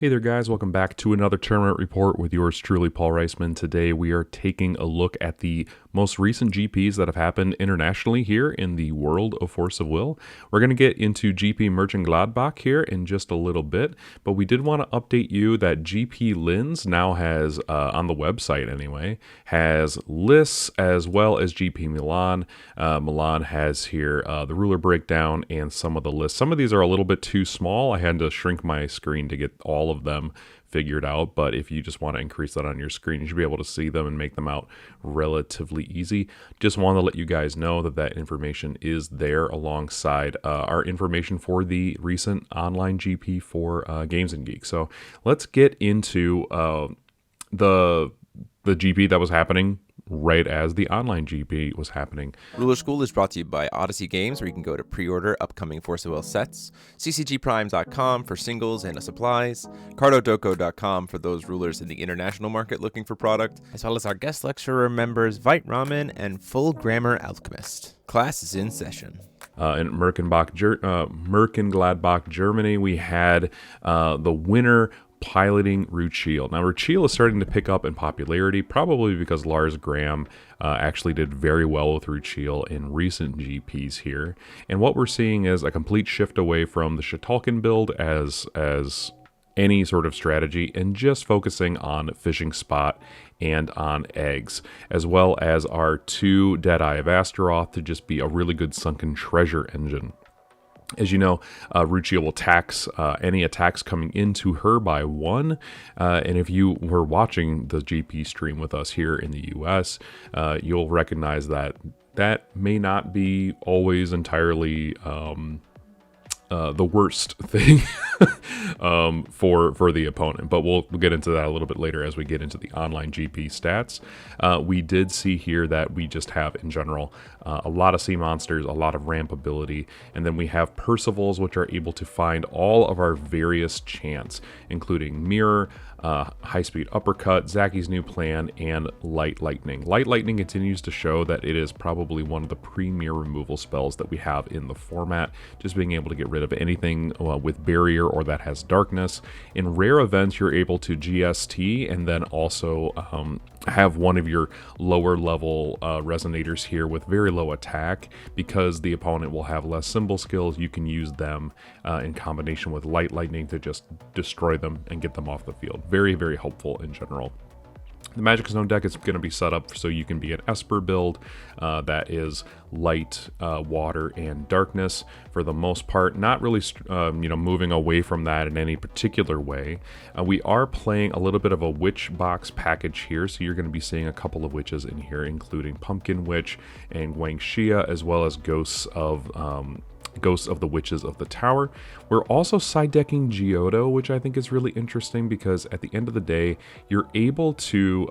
Hey there guys, welcome back to another tournament report with yours truly, Paul Reissmann. Today we are taking a look at the most recent GPs that have happened internationally here in the world of Force of Will. We're going to get into GP Mönchengladbach here in just a little bit, but we did want to update you that GP Linz now has, on the website anyway, has lists as well as GP Milan. Milan has here the ruler breakdown and some of the lists. Some of these are a little bit too small. I had to shrink my screen to get all of them figured out, but if you just want to increase that on your screen, you should be able to see them and make them out relatively easy. Just want to let you guys know that that information is there alongside our information for the recent online GP for Games and Geek. So let's get into the GP that was happening right as the online GP was happening. Ruler School is brought to you by Odyssey Games, where you can go to pre-order upcoming Force of Will sets, ccgprime.com for singles and supplies, cardodoko.com for those rulers in the international market looking for product, as well as our guest lecturer members Vite Ramen and Full Grammar Alchemist. Class is in session. In Mönchengladbach, Germany, we had the winner piloting Ruchil. Now, Ruchil is starting to pick up in popularity, probably because Lars Grams actually did very well with Ruchil in recent GPs here. And what we're seeing is a complete shift away from the Shatalkin build as any sort of strategy and just focusing on fishing spot and on eggs, as well as our 2 Deadeye of Astaroth to just be a really good sunken treasure engine. As you know, Ruchil will tax any attacks coming into her by 1. And if you were watching the GP stream with us here in the US, you'll recognize that that may not be always entirely the worst thing for the opponent, but we'll get into that a little bit later as we get into the online GP stats. We did see here that we just have in general a lot of sea monsters, a lot of ramp ability, and then we have Percivals, which are able to find all of our various chants, including Mirror, high-speed uppercut, Zacky's new plan, and Light Lightning. Light Lightning continues to show that it is probably one of the premier removal spells that we have in the format, just being able to get rid of anything with barrier or that has darkness. In rare events, you're able to GST and then also have one of your lower level resonators here with very low attack. Because the opponent will have less symbol skills, you can use them in combination with Light Lightning to just destroy them and get them off the field. Very, very helpful in general. The Magic Zone deck is going to be set up so you can be an Esper build that is light, water, and darkness for the most part. Not really, moving away from that in any particular way. We are playing a little bit of a witch box package here, so you're going to be seeing a couple of witches in here, including Pumpkin Witch and Guangxia, as well as Ghosts of the Witches of the Tower. We're also side decking Giotto, which I think is really interesting because at the end of the day, you're able to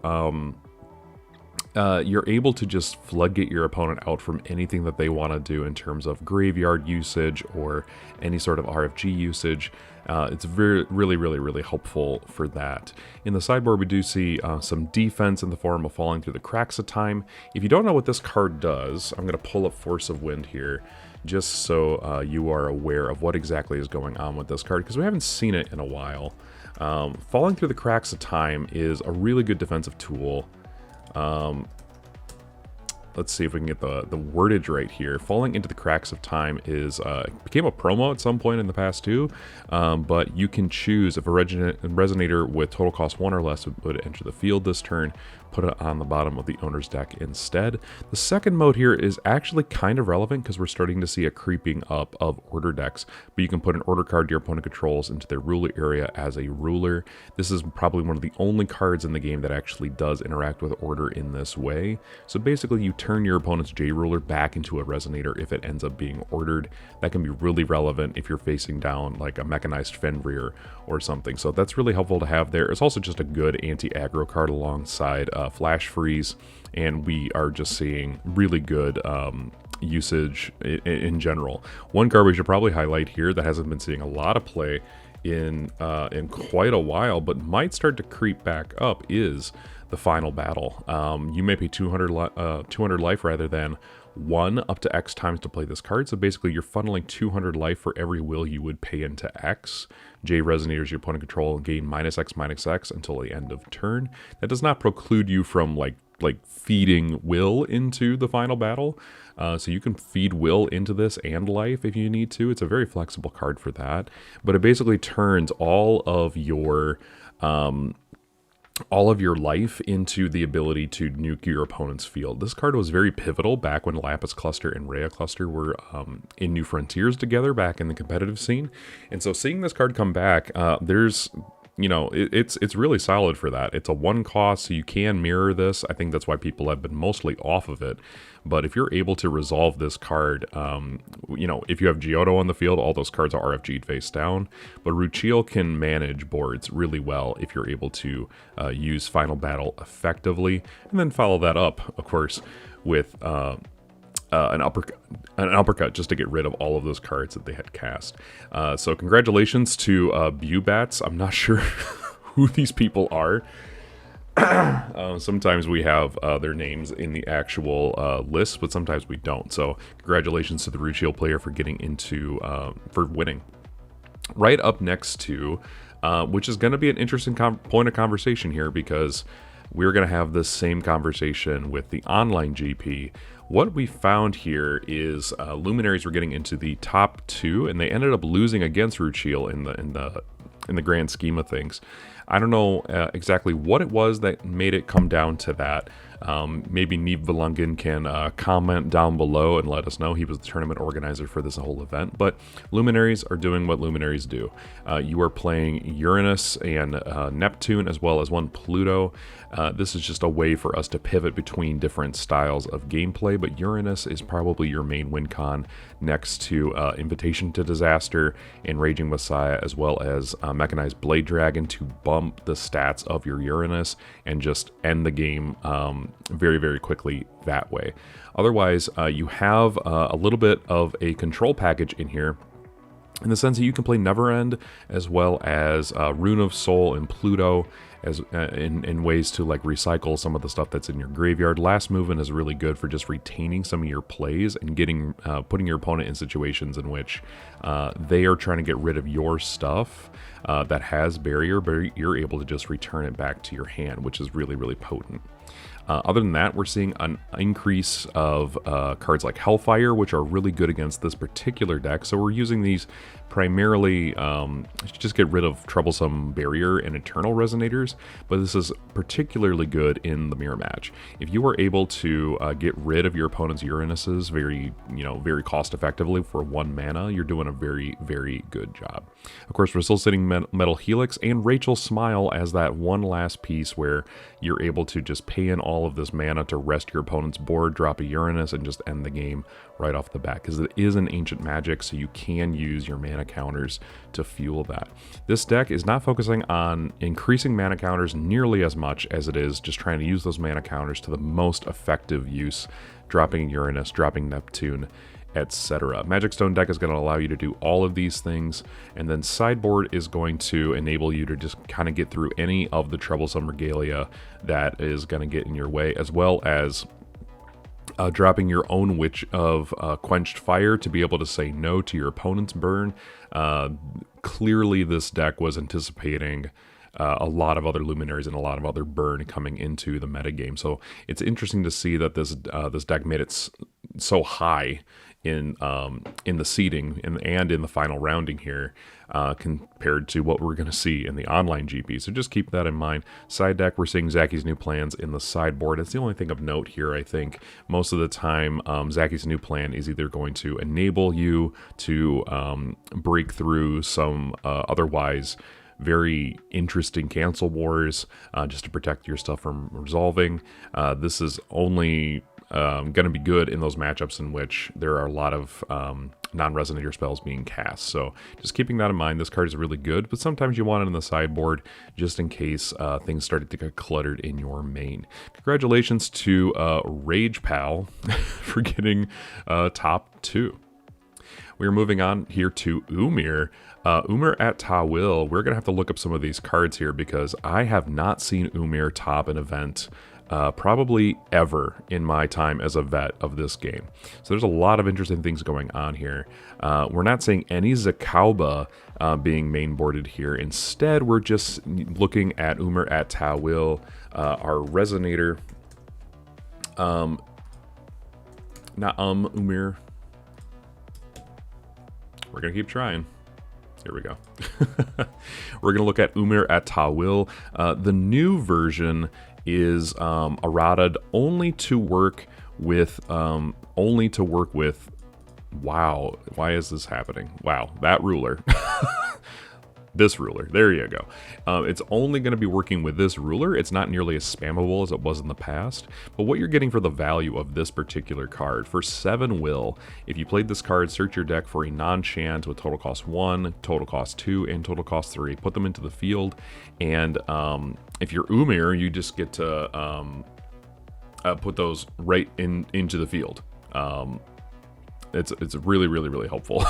just floodgate your opponent out from anything that they want to do in terms of graveyard usage or any sort of RFG usage. It's really helpful for that. In the sideboard, we do see some defense in the form of Falling Through the Cracks of Time. If you don't know what this card does, I'm going to pull up Force of Wind here, just so you are aware of what exactly is going on with this card, because we haven't seen it in a while. Falling Through the Cracks of Time is a really good defensive tool. Let's see if we can get the wordage right here. Falling into the Cracks of Time is became a promo at some point in the past too, but you can choose if a resonator with total cost 1 or less would enter the field this turn, put it on the bottom of the owner's deck instead. The second mode here is actually kind of relevant because we're starting to see a creeping up of order decks, but you can put an order card your opponent controls into their ruler area as a ruler. This is probably one of the only cards in the game that actually does interact with order in this way. So basically you turn your opponent's J ruler back into a resonator if it ends up being ordered. That can be really relevant if you're facing down like a mechanized Fenrir or something. So that's really helpful to have there. It's also just a good anti-aggro card alongside Flash Freeze, and we are just seeing really good usage in general. One card we should probably highlight here that hasn't been seeing a lot of play in quite a while, but might start to creep back up, is the final battle. You may pay 200 life rather than 1 up to X times to play this card. So basically you're funneling 200 life for every will you would pay into X. J resonators your opponent control and gain -X until the end of turn. That does not preclude you from like feeding will into the final battle. So you can feed will into this and life if you need to. It's a very flexible card for that. But it basically turns all of your life into the ability to nuke your opponent's field. This card was very pivotal back when Lapis Cluster and Rhea Cluster were in New Frontiers together back in the competitive scene. And so seeing this card come back, it's really solid for that. It's a 1 cost, so you can mirror this. I think that's why people have been mostly off of it. But if you're able to resolve this card, if you have Giotto on the field, all those cards are RFG'd face down. But Ruchiel can manage boards really well if you're able to use Final Battle effectively. And then follow that up, of course, with an uppercut just to get rid of all of those cards that they had cast. So congratulations to Bubats. I'm not sure who these people are. Sometimes we have their names in the actual list, but sometimes we don't. So congratulations to the Ruchiel player for getting into, for winning. Right up next to, which is going to be an interesting point of conversation here, because we're going to have this same conversation with the online GP. What we found here is Luminaries were getting into the top 2, and they ended up losing against Ruchiel in the grand scheme of things. I don't know exactly what it was that made it come down to that. Maybe Neve Valungan can comment down below and let us know. He was the tournament organizer for this whole event. But Luminaries are doing what Luminaries do. You are playing Uranus and Neptune, as well as 1 Pluto. This is just a way for us to pivot between different styles of gameplay, but Uranus is probably your main win con, next to Invitation to Disaster and Raging Messiah, as well as Mechanized Blade Dragon, to bump the stats of your Uranus and just end the game very, very quickly that way. Otherwise, you have a little bit of a control package in here, in the sense that you can play Neverend, as well as Rune of Soul and Pluto, as in ways to like recycle some of the stuff that's in your graveyard. Last Movement is really good for just retaining some of your plays and getting putting your opponent in situations in which they are trying to get rid of your stuff that has barrier, but you're able to just return it back to your hand, which is really, really potent. Other than that, we're seeing an increase of cards like Hellfire, which are really good against this particular deck. So we're using these primarily to just get rid of troublesome barrier and eternal resonators, but this is particularly good in the mirror match. If you are able to get rid of your opponent's Uranuses very cost effectively for 1 mana, you're doing a very, very good job. Of course, we're still sitting Metal Helix and Rachel Smile as that one last piece where you're able to just pay in all of this mana to rest your opponent's board, drop a Uranus, and just end the game right off the bat, because it is an ancient magic, so you can use your mana counters to fuel that. This deck is not focusing on increasing mana counters nearly as much as it is just trying to use those mana counters to the most effective use, dropping Uranus, dropping Neptune, etc. Magic Stone deck is going to allow you to do all of these things, and then Sideboard is going to enable you to just kind of get through any of the troublesome regalia that is going to get in your way, as well as dropping your own Witch of Quenched Fire to be able to say no to your opponent's burn. Clearly this deck was anticipating a lot of other Luminaries and a lot of other burn coming into the metagame. So it's interesting to see that this deck made it so high in the seeding and in the final rounding here, compared to what we're going to see in the online GP. So just keep that in mind. Side deck, we're seeing Zacky's New Plans in the sideboard. It's the only thing of note here, I think. Most of the time, Zacky's New Plan is either going to enable you to break through some otherwise very interesting cancel wars, just to protect your stuff from resolving. This is only going to be good in those matchups in which there are a lot of non-resonator spells being cast. So just keeping that in mind, this card is really good, but sometimes you want it in the sideboard just in case things started to get cluttered in your main. Congratulations to Rage Pal for getting top 2. We're moving on here to Umir. Umir at Tawil, we're going to have to look up some of these cards here because I have not seen Umir top an event probably ever in my time as a vet of this game. So there's a lot of interesting things going on here. We're not seeing any Zakauba being mainboarded here. Instead, we're just looking at Umir at Tawil, our Resonator. Umir. We're going to keep trying. Here we go. We're going to look at Umir at Tawil. The new version is errated only to work with wow, why is this happening? Wow, that ruler. This ruler, there you go. It's only going to be working with this ruler. It's not nearly as spammable as it was in the past, but what you're getting for the value of this particular card, for 7 will, if you played this card, search your deck for a non-chant with total cost 1, total cost 2, and total cost 3, put them into the field, and if you're Umir, you just get to put those right into the field. It's really, really, really helpful.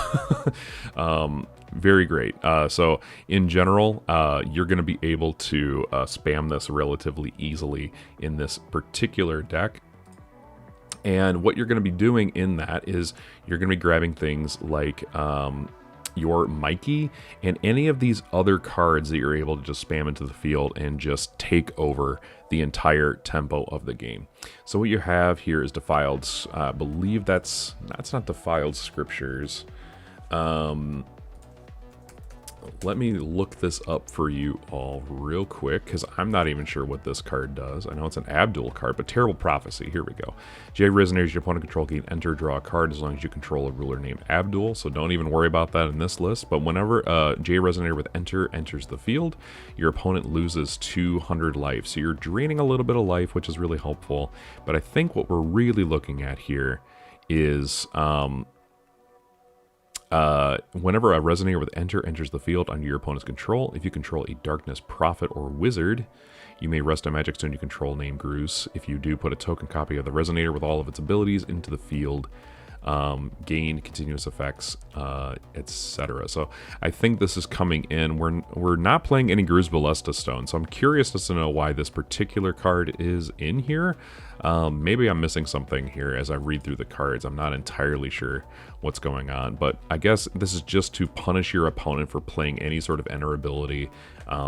Very great. So in general, you're going to be able to spam this relatively easily in this particular deck. And what you're going to be doing in that is you're going to be grabbing things like your Mikey and any of these other cards that you're able to just spam into the field and just take over the entire tempo of the game. So what you have here is Defiled, I believe that's not Defiled Scriptures. Let me look this up for you all real quick, because I'm not even sure what this card does. I know it's an Abdul card, but Terrible Prophecy. Here we go. J Resonators, your opponent control can enter, draw a card as long as you control a ruler named Abdul, so don't even worry about that in this list. But whenever J Resonator with enter enters the field, your opponent loses 200 life. So you're draining a little bit of life, which is really helpful. But I think what we're really looking at here is whenever a Resonator with enter enters the field under your opponent's control, if you control a Darkness Prophet or Wizard, you may rest a magic stone you control named Grus. If you do, put a token copy of the Resonator with all of its abilities into the field, gain continuous effects, etc. So I think this is coming in. We're not playing any Grus Ballista Stone, so I'm curious as to know why this particular card is in here. Maybe I'm missing something here as I read through the cards. I'm not entirely sure what's going on, but I guess this is just to punish your opponent for playing any sort of enter ability,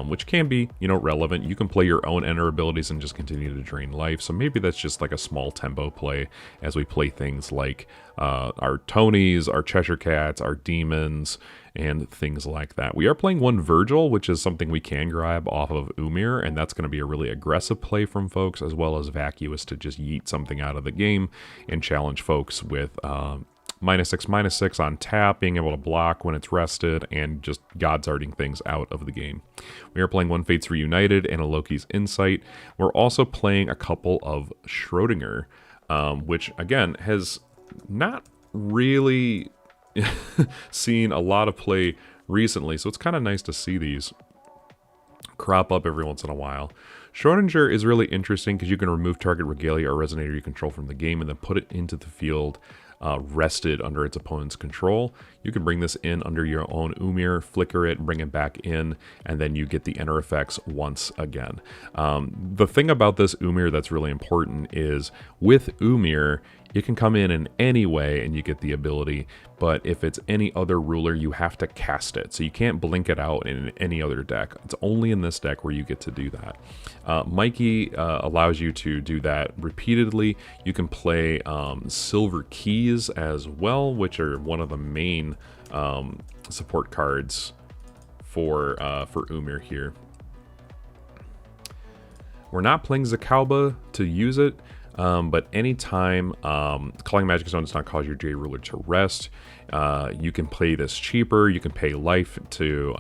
which can be, relevant. You can play your own enter abilities and just continue to drain life. So maybe that's just like a small tempo play as we play things like our Tonys, our Cheshire Cats, our Demons, and things like that. We are playing one Virgil, which is something we can grab off of Umir, and that's going to be a really aggressive play from folks, as well as Vacuous to just yeet something out of the game and challenge folks with -6/-6 on tap, being able to block when it's rested, and just Godsarding things out of the game. We are playing one Fates Reunited and a Loki's Insight. We're also playing a couple of Schrodinger, which, again, has not really seen a lot of play recently, so it's kind of nice to see these crop up every once in a while. Schrodinger is really interesting because you can remove target Regalia or Resonator you control from the game and then put it into the field rested under its opponent's control. You can bring this in under your own Umir, flicker it, bring it back in, and then you get the enter effects once again. The thing about this Umir that's really important is with Umir, it can come in any way and you get the ability, but if it's any other ruler, you have to cast it. So you can't blink it out in any other deck. It's only in this deck where you get to do that. Mikey allows you to do that repeatedly. You can play Silver Keys as well, which are one of the main support cards for Umir here. We're not playing Zakauba to use it, but anytime Calling Magic Stone does not cause your J Ruler to rest, you can play this cheaper. You can pay life to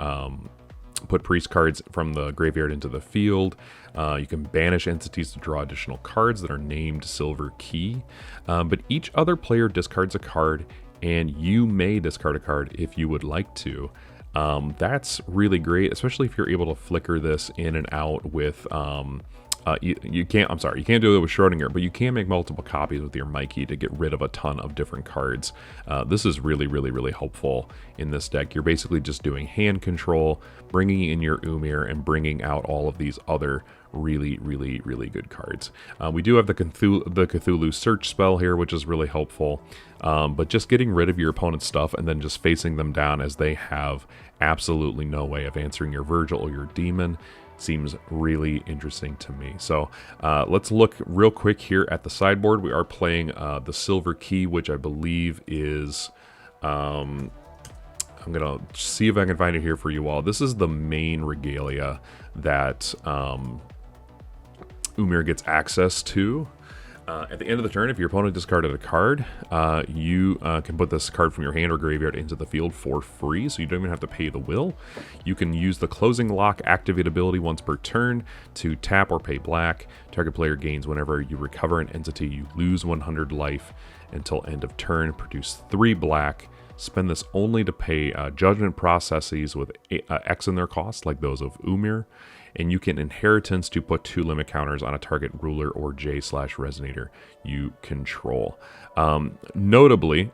put priest cards from the graveyard into the field. You can banish entities to draw additional cards that are named Silver Key. But each other player discards a card, and you may discard a card if you would like to. That's really great, especially if you're able to flicker this in and out with you can't. I'm sorry, you can't do it with Schrodinger, but you can make multiple copies with your Mikey to get rid of a ton of different cards. This is really helpful in this deck. You're basically just doing hand control, bringing in your Umir, and bringing out all of these other really good cards. We do have the Cthulhu search spell here, which is really helpful. But just getting rid of your opponent's stuff and then just facing them down as they have absolutely no way of answering your Virgil or your Demon seems really interesting to me. So let's look real quick here at the sideboard. We are playing the Silver Key, which I believe is... I'm going to see if I can find it here for you all. This is the main regalia that Umir gets access to. At the end of the turn, if your opponent discarded a card, you can put this card from your hand or graveyard into the field for free, so you don't even have to pay the will. You can use the Closing Lock activate ability once per turn to tap or pay black. Target player gains whenever you recover an entity, you lose 100 life until end of turn. Produce 3 black. Spend this only to pay judgment processes with X in their cost, like those of Umir. And you can inheritance to put 2 limit counters on a target ruler or J/resonator you control. Notably,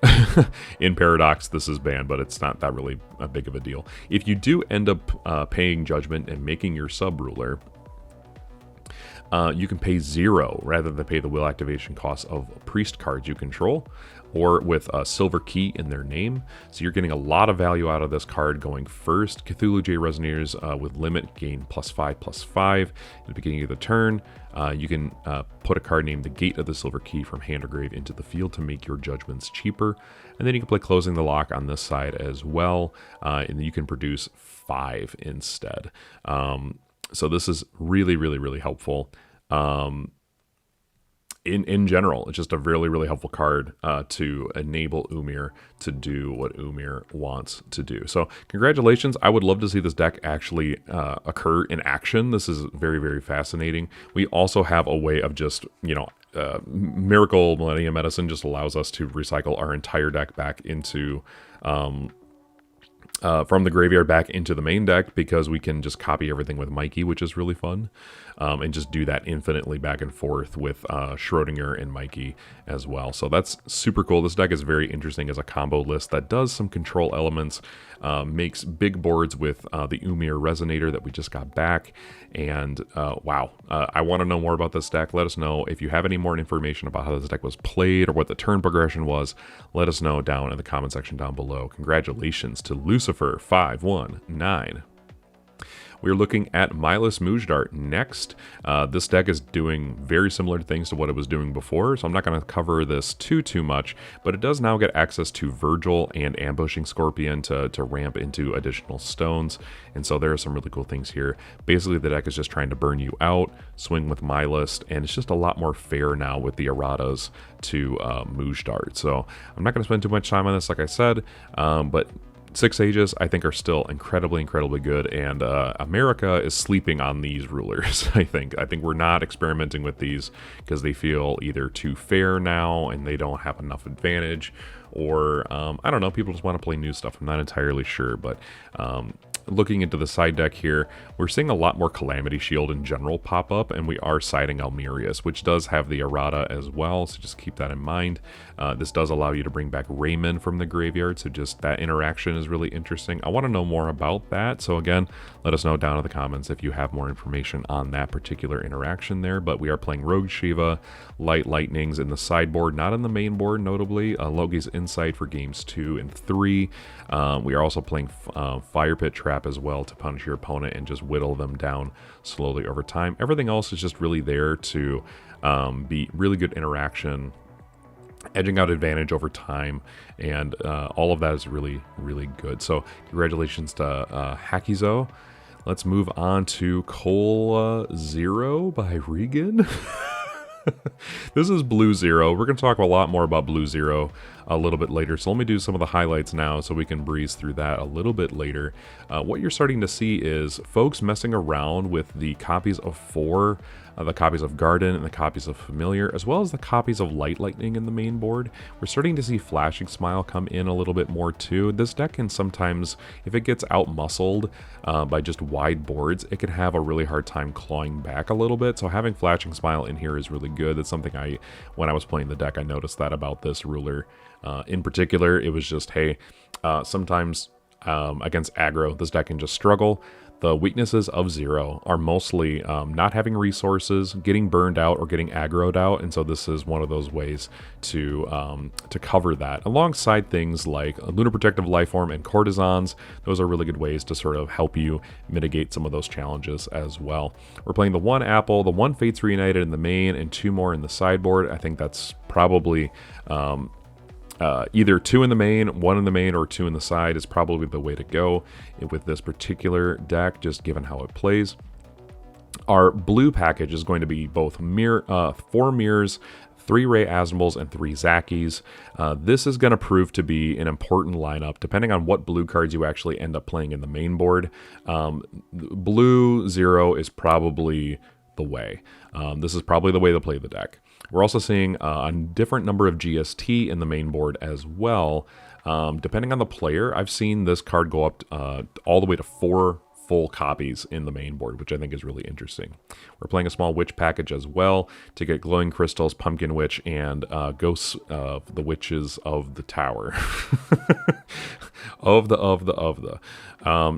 in Paradox, this is banned, but it's not that really a big of a deal. If you do end up paying judgment and making your sub-ruler, you can pay 0 rather than pay the will activation cost of priest cards you control, or with a Silver Key in their name. So you're getting a lot of value out of this card going first. Cthulhu J Resonators with limit gain +5/+5 at the beginning of the turn. You can put a card named the Gate of the Silver Key from hand or grave into the field to make your judgments cheaper. And then you can play Closing the Lock on this side as well, and then you can produce 5 instead. So this is really helpful. In general, it's just a really helpful card to enable Umir to do what Umir wants to do. So congratulations. I would love to see this deck actually occur in action. This is very fascinating. We also have a way of just, Miracle Millennium Medicine just allows us to recycle our entire deck back into... from the graveyard back into the main deck, because we can just copy everything with Mikey, which is really fun, and just do that infinitely back and forth with Schrodinger and Mikey as well. So that's super cool. This deck is very interesting as a combo list that does some control elements, makes big boards with the Umir Resonator that we just got back, and wow, I want to know more about this deck. Let us know if you have any more information about how this deck was played or what the turn progression was. Let us know down in the comment section down below. Congratulations to Lucifer519. We're looking at Milas Mujdart next. This deck is doing very similar things to what it was doing before, so I'm not going to cover this too much, but it does now get access to Virgil and Ambushing Scorpion to ramp into additional stones, and so there are some really cool things here. Basically, the deck is just trying to burn you out, swing with Milas, and it's just a lot more fair now with the erratas to Mujdart. So I'm not going to spend too much time on this, like I said, but 6 Ages, I think, are still incredibly good, and America is sleeping on these rulers, I think. I think we're not experimenting with these because they feel either too fair now and they don't have enough advantage, or, I don't know, people just want to play new stuff. I'm not entirely sure, but looking into the side deck here, we're seeing a lot more Calamity Shield in general pop up, and we are siding Almerius, which does have the errata as well, so just keep that in mind. This does allow you to bring back Rayman from the graveyard, so just that interaction is really interesting. I want to know more about that, so again, let us know down in the comments if you have more information on that particular interaction there. But we are playing Rogue Shiva, Light Lightnings in the sideboard, not in the main board, notably. Logi's Insight for games 2 and 3. We are also playing Fire Pit Trap as well to punish your opponent and just whittle them down slowly over time. Everything else is just really there to be really good interaction, edging out advantage over time, and all of that is really good. So congratulations to Hakizo. Let's move on to Cola Zero by Regan. This is Blue Zero. We're going to talk a lot more about Blue Zero a little bit later. So let me do some of the highlights now so we can breeze through that a little bit later. What you're starting to see is folks messing around with the copies of 4, the copies of Garden and the copies of Familiar, as well as the copies of Light Lightning in the main board. We're starting to see Flashing Smile come in a little bit more too. This deck can sometimes, if it gets out-muscled by just wide boards, it can have a really hard time clawing back a little bit. So having Flashing Smile in here is really good. That's something when I was playing the deck, I noticed that about this ruler. In particular, it was just, hey, sometimes against aggro, this deck can just struggle. The weaknesses of Zero are mostly not having resources, getting burned out, or getting aggroed out, and so this is one of those ways to cover that. Alongside things like Lunar Protective Lifeform and Courtesans, those are really good ways to sort of help you mitigate some of those challenges as well. We're playing the 1 Apple, the 1 Fates Reunited in the main, and 2 more in the sideboard. I think that's probably either 2 in the main, 1 in the main, or 2 in the side is probably the way to go with this particular deck, just given how it plays. Our blue package is going to be both 4 mirrors, 3 Ray Asmals, and 3 Zackies. This is going to prove to be an important lineup, depending on what blue cards you actually end up playing in the main board. Blue Zero is probably the way. This is probably the way to play the deck. We're also seeing a different number of GST in the main board as well. Depending on the player, I've seen this card go up all the way to 4 full copies in the main board, which I think is really interesting. We're playing a small witch package as well to get glowing crystals, pumpkin witch, and ghosts of the witches of the tower. of the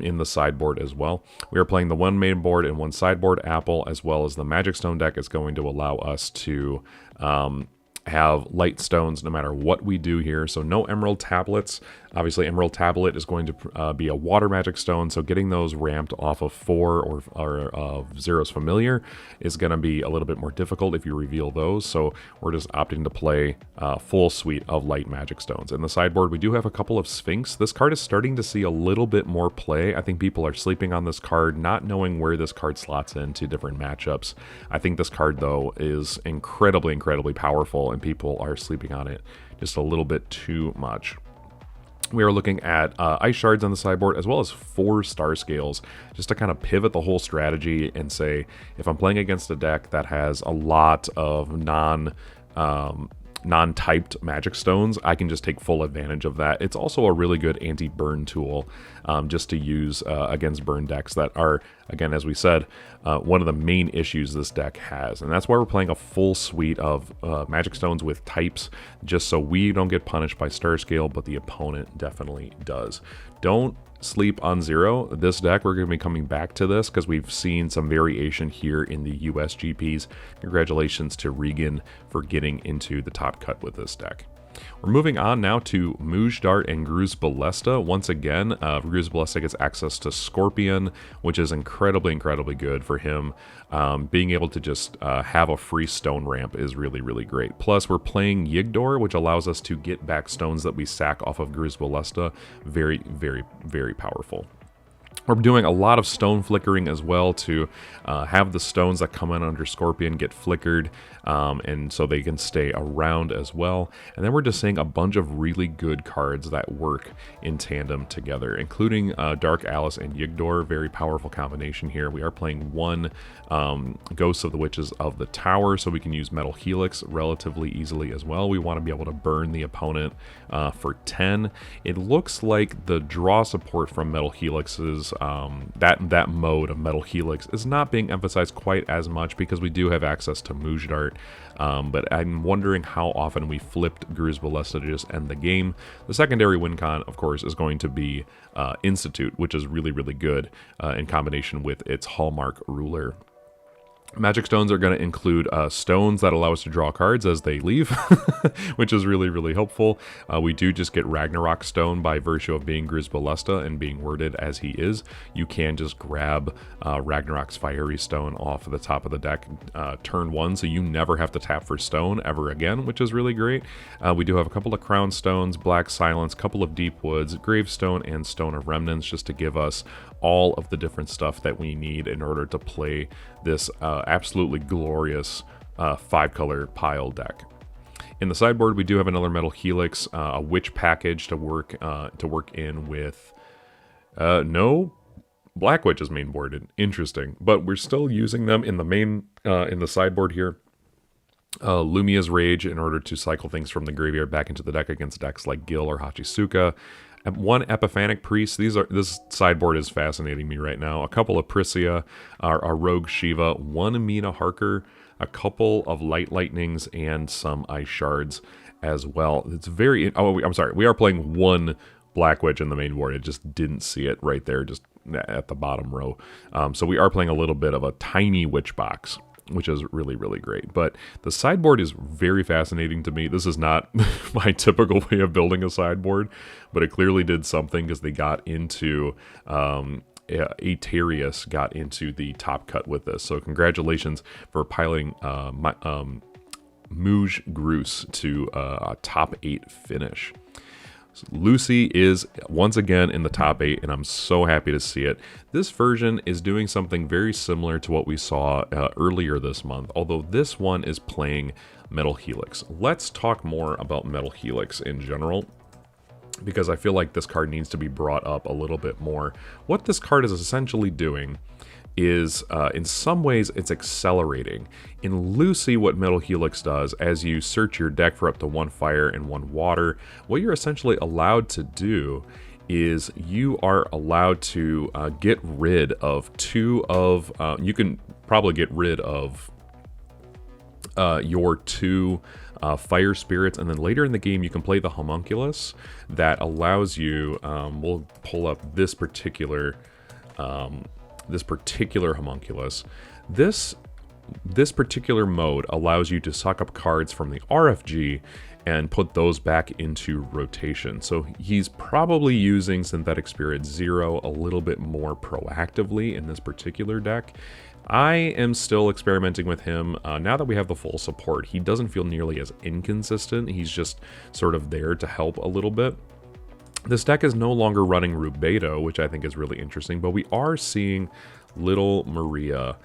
in the sideboard as well. We are playing the 1 main board and 1 sideboard Apple, as well as the Magic Stone deck is going to allow us to have light stones no matter what we do here. So no emerald tablets. Obviously, emerald tablet is going to be a water magic stone, so getting those ramped off of 4 or Zero's Familiar is going to be a little bit more difficult if you reveal those. So we're just opting to play full suite of light magic stones. In the sideboard, we do have a couple of Sphinx. This card is starting to see a little bit more play. I think people are sleeping on this card, not knowing where this card slots into different matchups. I think this card, though, is incredibly, incredibly powerful, and people are sleeping on it just a little bit too much. We are looking at Ice Shards on the sideboard, as well as 4 Star Scales, just to kind of pivot the whole strategy and say, if I'm playing against a deck that has a lot of non-typed magic stones, I can just take full advantage of that. It's also a really good anti-burn tool just to use against burn decks that are, again, as we said, one of the main issues this deck has. And that's why we're playing a full suite of magic stones with types, just so we don't get punished by Star Scale, but the opponent definitely does. Don't sleep on Zero. This deck, we're going to be coming back to this because we've seen some variation here in the US GPs. Congratulations to Regan for getting into the top cut with this deck. We're moving on now to Mujdart and Gruz Ballesta. Once again, Gruz Ballesta gets access to Scorpion, which is incredibly, incredibly good for him. Being able to just have a free stone ramp is really, really great. Plus, we're playing Yigdor, which allows us to get back stones that we sack off of Gruz Ballesta. Very, very, very powerful. We're doing a lot of stone flickering as well to have the stones that come in under Scorpion get flickered, and so they can stay around as well. And then we're just seeing a bunch of really good cards that work in tandem together, including Dark Alice and Yigdor. Very powerful combination here. We are playing 1 Ghosts of the Witches of the Tower, so we can use Metal Helix relatively easily as well. We want to be able to burn the opponent for 10. It looks like the draw support from Metal Helix's that mode of Metal Helix is not being emphasized quite as much because we do have access to Mujdart, but I'm wondering how often we flipped Gruz Ballesta to just end the game. The secondary win con, of course, is going to be Institute, which is really, really good in combination with its Hallmark ruler. Magic stones are going to include stones that allow us to draw cards as they leave, which is really, really helpful. We do just get Ragnarok Stone by virtue of being Gruz Ballesta and being worded as he is. You can just grab Ragnarok's Fiery Stone off the top of the deck turn 1, so you never have to tap for stone ever again, which is really great. We do have a couple of Crown Stones, Black Silence, couple of Deep Woods, Gravestone, and Stone of Remnants, just to give us all of the different stuff that we need in order to play this absolutely glorious 5-color pile deck. In the sideboard, we do have another Metal Helix, a Witch package to work in with. No Black Witch is main boarded. Interesting, but we're still using them in the main in the sideboard here. Lumia's Rage in order to cycle things from the graveyard back into the deck against decks like Gil or Hachisuka. One Epiphanic Priest. This sideboard is fascinating me right now. A couple of Prisia, a Rogue Shiva, one Amina Harker, a couple of Light Lightnings, and some Ice Shards as well. It's very... Oh, I'm sorry. We are playing one Black Witch in the main board. I just didn't see it right there, just at the bottom row. So we are playing a little bit of a tiny Witch box, which is really, really great. But the sideboard is very fascinating to me. This is not my typical way of building a sideboard, but it clearly did something because they got into... Atarius got into the top cut with this. So congratulations for piling Muj Groose to a top 8 finish. So Lucy is once again in the top 8, and I'm so happy to see it. This version is doing something very similar to what we saw earlier this month, although this one is playing Metal Helix. Let's talk more about Metal Helix in general, because I feel like this card needs to be brought up a little bit more. What this card is essentially doing is, in some ways, it's accelerating. In Lucy, what Metal Helix does, as you search your deck for up to 1 fire and 1 water, what you're essentially allowed to do is you are allowed to get rid of 2 of... you can probably get rid of your 2... fire spirits, and then later in the game you can play the homunculus that allows you, we'll pull up this particular homunculus. This particular mode allows you to suck up cards from the RFG and put those back into rotation. So he's probably using Synthetic Spirit 0 a little bit more proactively in this particular deck. I am still experimenting with him now that we have the full support. He doesn't feel nearly as inconsistent. He's just sort of there to help a little bit. This deck is no longer running Rubedo, which I think is really interesting, but we are seeing Little Maria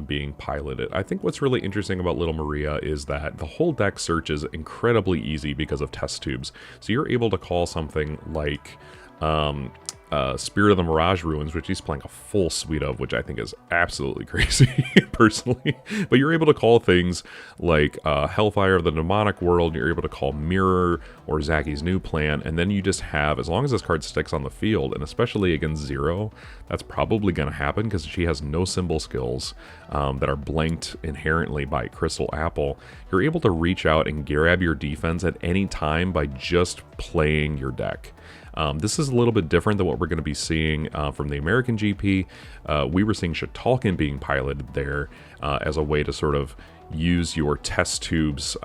being piloted. I think what's really interesting about Little Maria is that the whole deck search is incredibly easy because of test tubes. So you're able to call something like... Spirit of the Mirage Ruins, which he's playing a full suite of, which I think is absolutely crazy, personally. But you're able to call things like Hellfire of the Demonic World, you're able to call Mirror or Zacky's New Plan, and then you just have, as long as this card sticks on the field, and especially against Zero, that's probably going to happen because she has no symbol skills that are blanked inherently by Crystal Apple. You're able to reach out and grab your defense at any time by just playing your deck. This is a little bit different than what we're going to be seeing from the American GP. We were seeing Shatalkin being piloted there as a way to sort of use your test tubes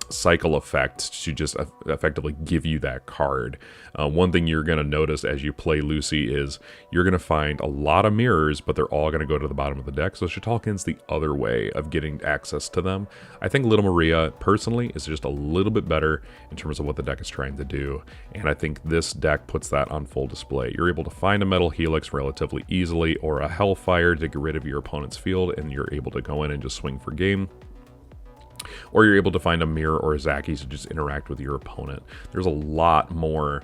cycle effect to just effectively give you that card. One thing you're going to notice as you play Lucy is you're going to find a lot of mirrors, but they're all going to go to the bottom of the deck. So Shatalkin's the other way of getting access to them. I think Little Maria, personally, is just a little bit better in terms of what the deck is trying to do. And I think this deck puts that on full display. You're able to find a Metal Helix relatively easily, or a Hellfire to get rid of your opponent's field, and you're able to go in and just swing for game. Or you're able to find a Mirror or a Zacky's to just interact with your opponent. There's a lot more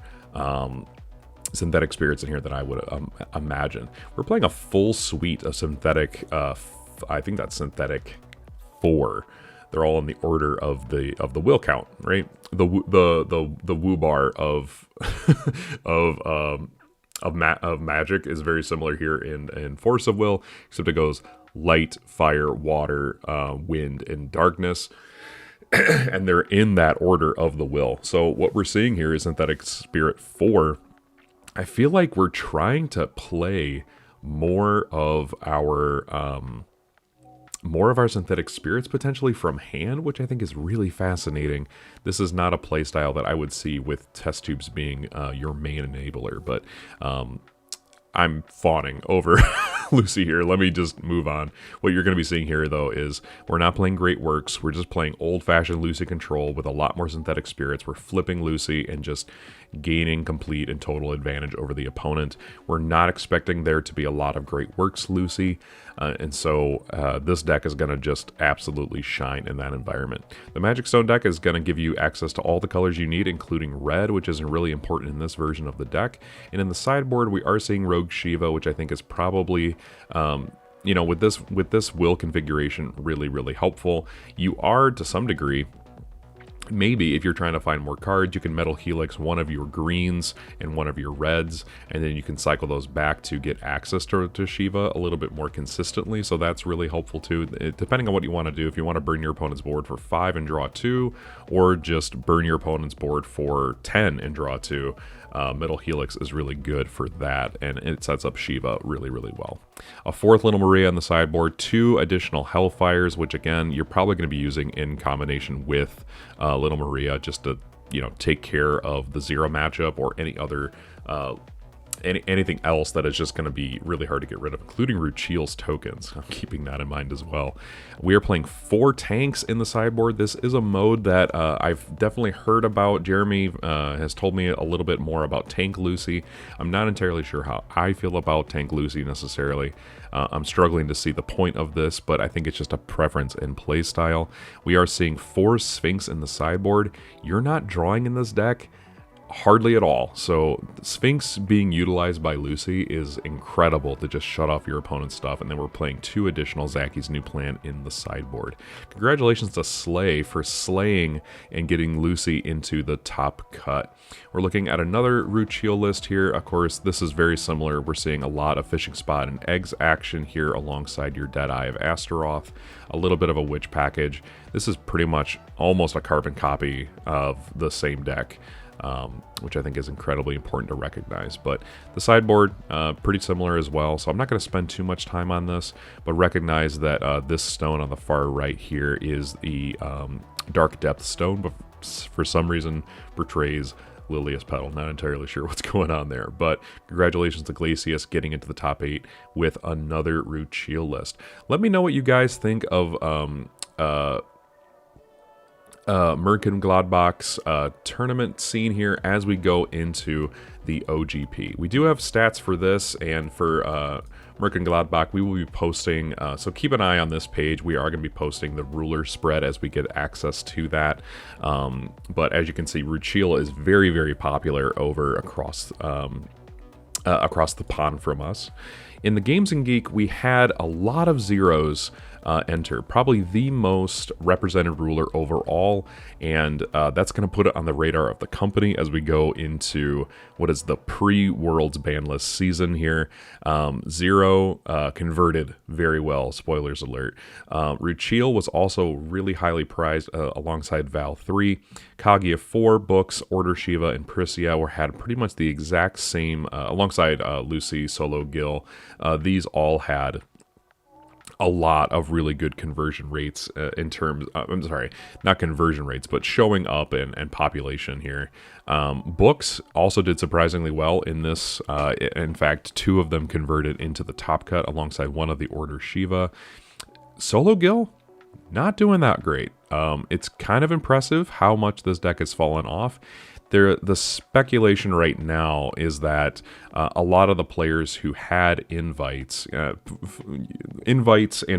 synthetic spirits in here than I would imagine. We're playing a full suite of synthetic, I think that's synthetic 4. They're all in the order of the will count, right? The woo bar of of magic is very similar here in Force of Will, except it goes light, fire, water, wind, and darkness. And they're in that order of the will. So what we're seeing here is Synthetic Spirit 4. I feel like we're trying to play more of our synthetic spirits potentially from hand, which I think is really fascinating. This is not a playstyle that I would see with test tubes being your main enabler, but I'm fawning over Lucy here. Let me just move on. What you're going to be seeing here, though, is we're not playing Great Works. We're just playing old-fashioned Lucy control with a lot more synthetic spirits. We're flipping Lucy and just gaining complete and total advantage over the opponent. We're not expecting there to be a lot of great works Lucy, and so this deck is going to just absolutely shine in that environment. The Magic Stone deck is going to give you access to all the colors you need, including red, which is really important in this version of the deck. And in the sideboard, we are seeing Rogue Shiva, which I think is probably, you know, with this will configuration, really helpful. You are, to some degree, maybe if you're trying to find more cards, you can Metal Helix one of your greens and one of your reds, and then you can cycle those back to get access to Shiva a little bit more consistently. So that's really helpful too, depending on what you want to do. If you want to burn your opponent's board for 5 and draw 2, or just burn your opponent's board for 10 and draw 2, Metal Helix is really good for that, and it sets up Shiva really well. A 4th Little Maria on the sideboard, 2 additional Hellfires, which again you're probably going to be using in combination with Little Maria just to, you know, take care of the 0 matchup or any other anything else that is just going to be really hard to get rid of, including Ruchiel's tokens. I'm keeping that in mind as well. We are playing 4 tanks in the sideboard. This is a mode that I've definitely heard about. Jeremy has told me a little bit more about Tank Lucy. I'm not entirely sure how I feel about Tank Lucy necessarily. I'm struggling to see the point of this, but I think it's just a preference in play style. We are seeing 4 Sphinx in the sideboard. You're not drawing in this deck hardly at all, so Sphinx being utilized by Lucy is incredible to just shut off your opponent's stuff. And then we're playing 2 additional Zacky's New Plan in the sideboard. Congratulations to Slay for slaying and getting Lucy into the top cut. We're looking at another Ruchiel list here. Of course, this is very similar. We're seeing a lot of Fishing Spot and Eggs action here alongside your Deadeye of Astaroth, a little bit of a Witch package. This is pretty much almost a carbon copy of the same deck, which I think is incredibly important to recognize. But the sideboard, pretty similar as well, so I'm not going to spend too much time on this, but recognize that this stone on the far right here is the Dark Depth stone, but for some reason portrays Lilia's Petal. Not entirely sure what's going on there, but congratulations to Glacius getting into the top 8 with another Ruchiel list. Let me know what you guys think of Mönchengladbach's tournament scene here as we go into the OGP. We do have stats for this, and for Mönchengladbach we will be posting, so keep an eye on this page. We are going to be posting the ruler spread as we get access to that, but as you can see, Ruchiel is very popular over across the pond from us. In the Games and Geek, we had a lot of zeros enter, probably the most represented ruler overall, and that's going to put it on the radar of the company as we go into what is the pre-Worlds ban list season here. Zero converted very well, spoilers alert. Ruchiel was also really highly prized alongside Val 3. Kaguya 4 books, Order Shiva, and Prisia had pretty much the exact same, alongside Lucy, Solo Gil. These all had a lot of really good conversion rates in terms, I'm sorry, not conversion rates, but showing up and population here. Books also did surprisingly well in this. In fact, 2 of them converted into the top cut alongside one of the Order Shiva. Solo Gil, not doing that great. It's kind of impressive how much this deck has fallen off. The speculation right now is that a lot of the players who had invites and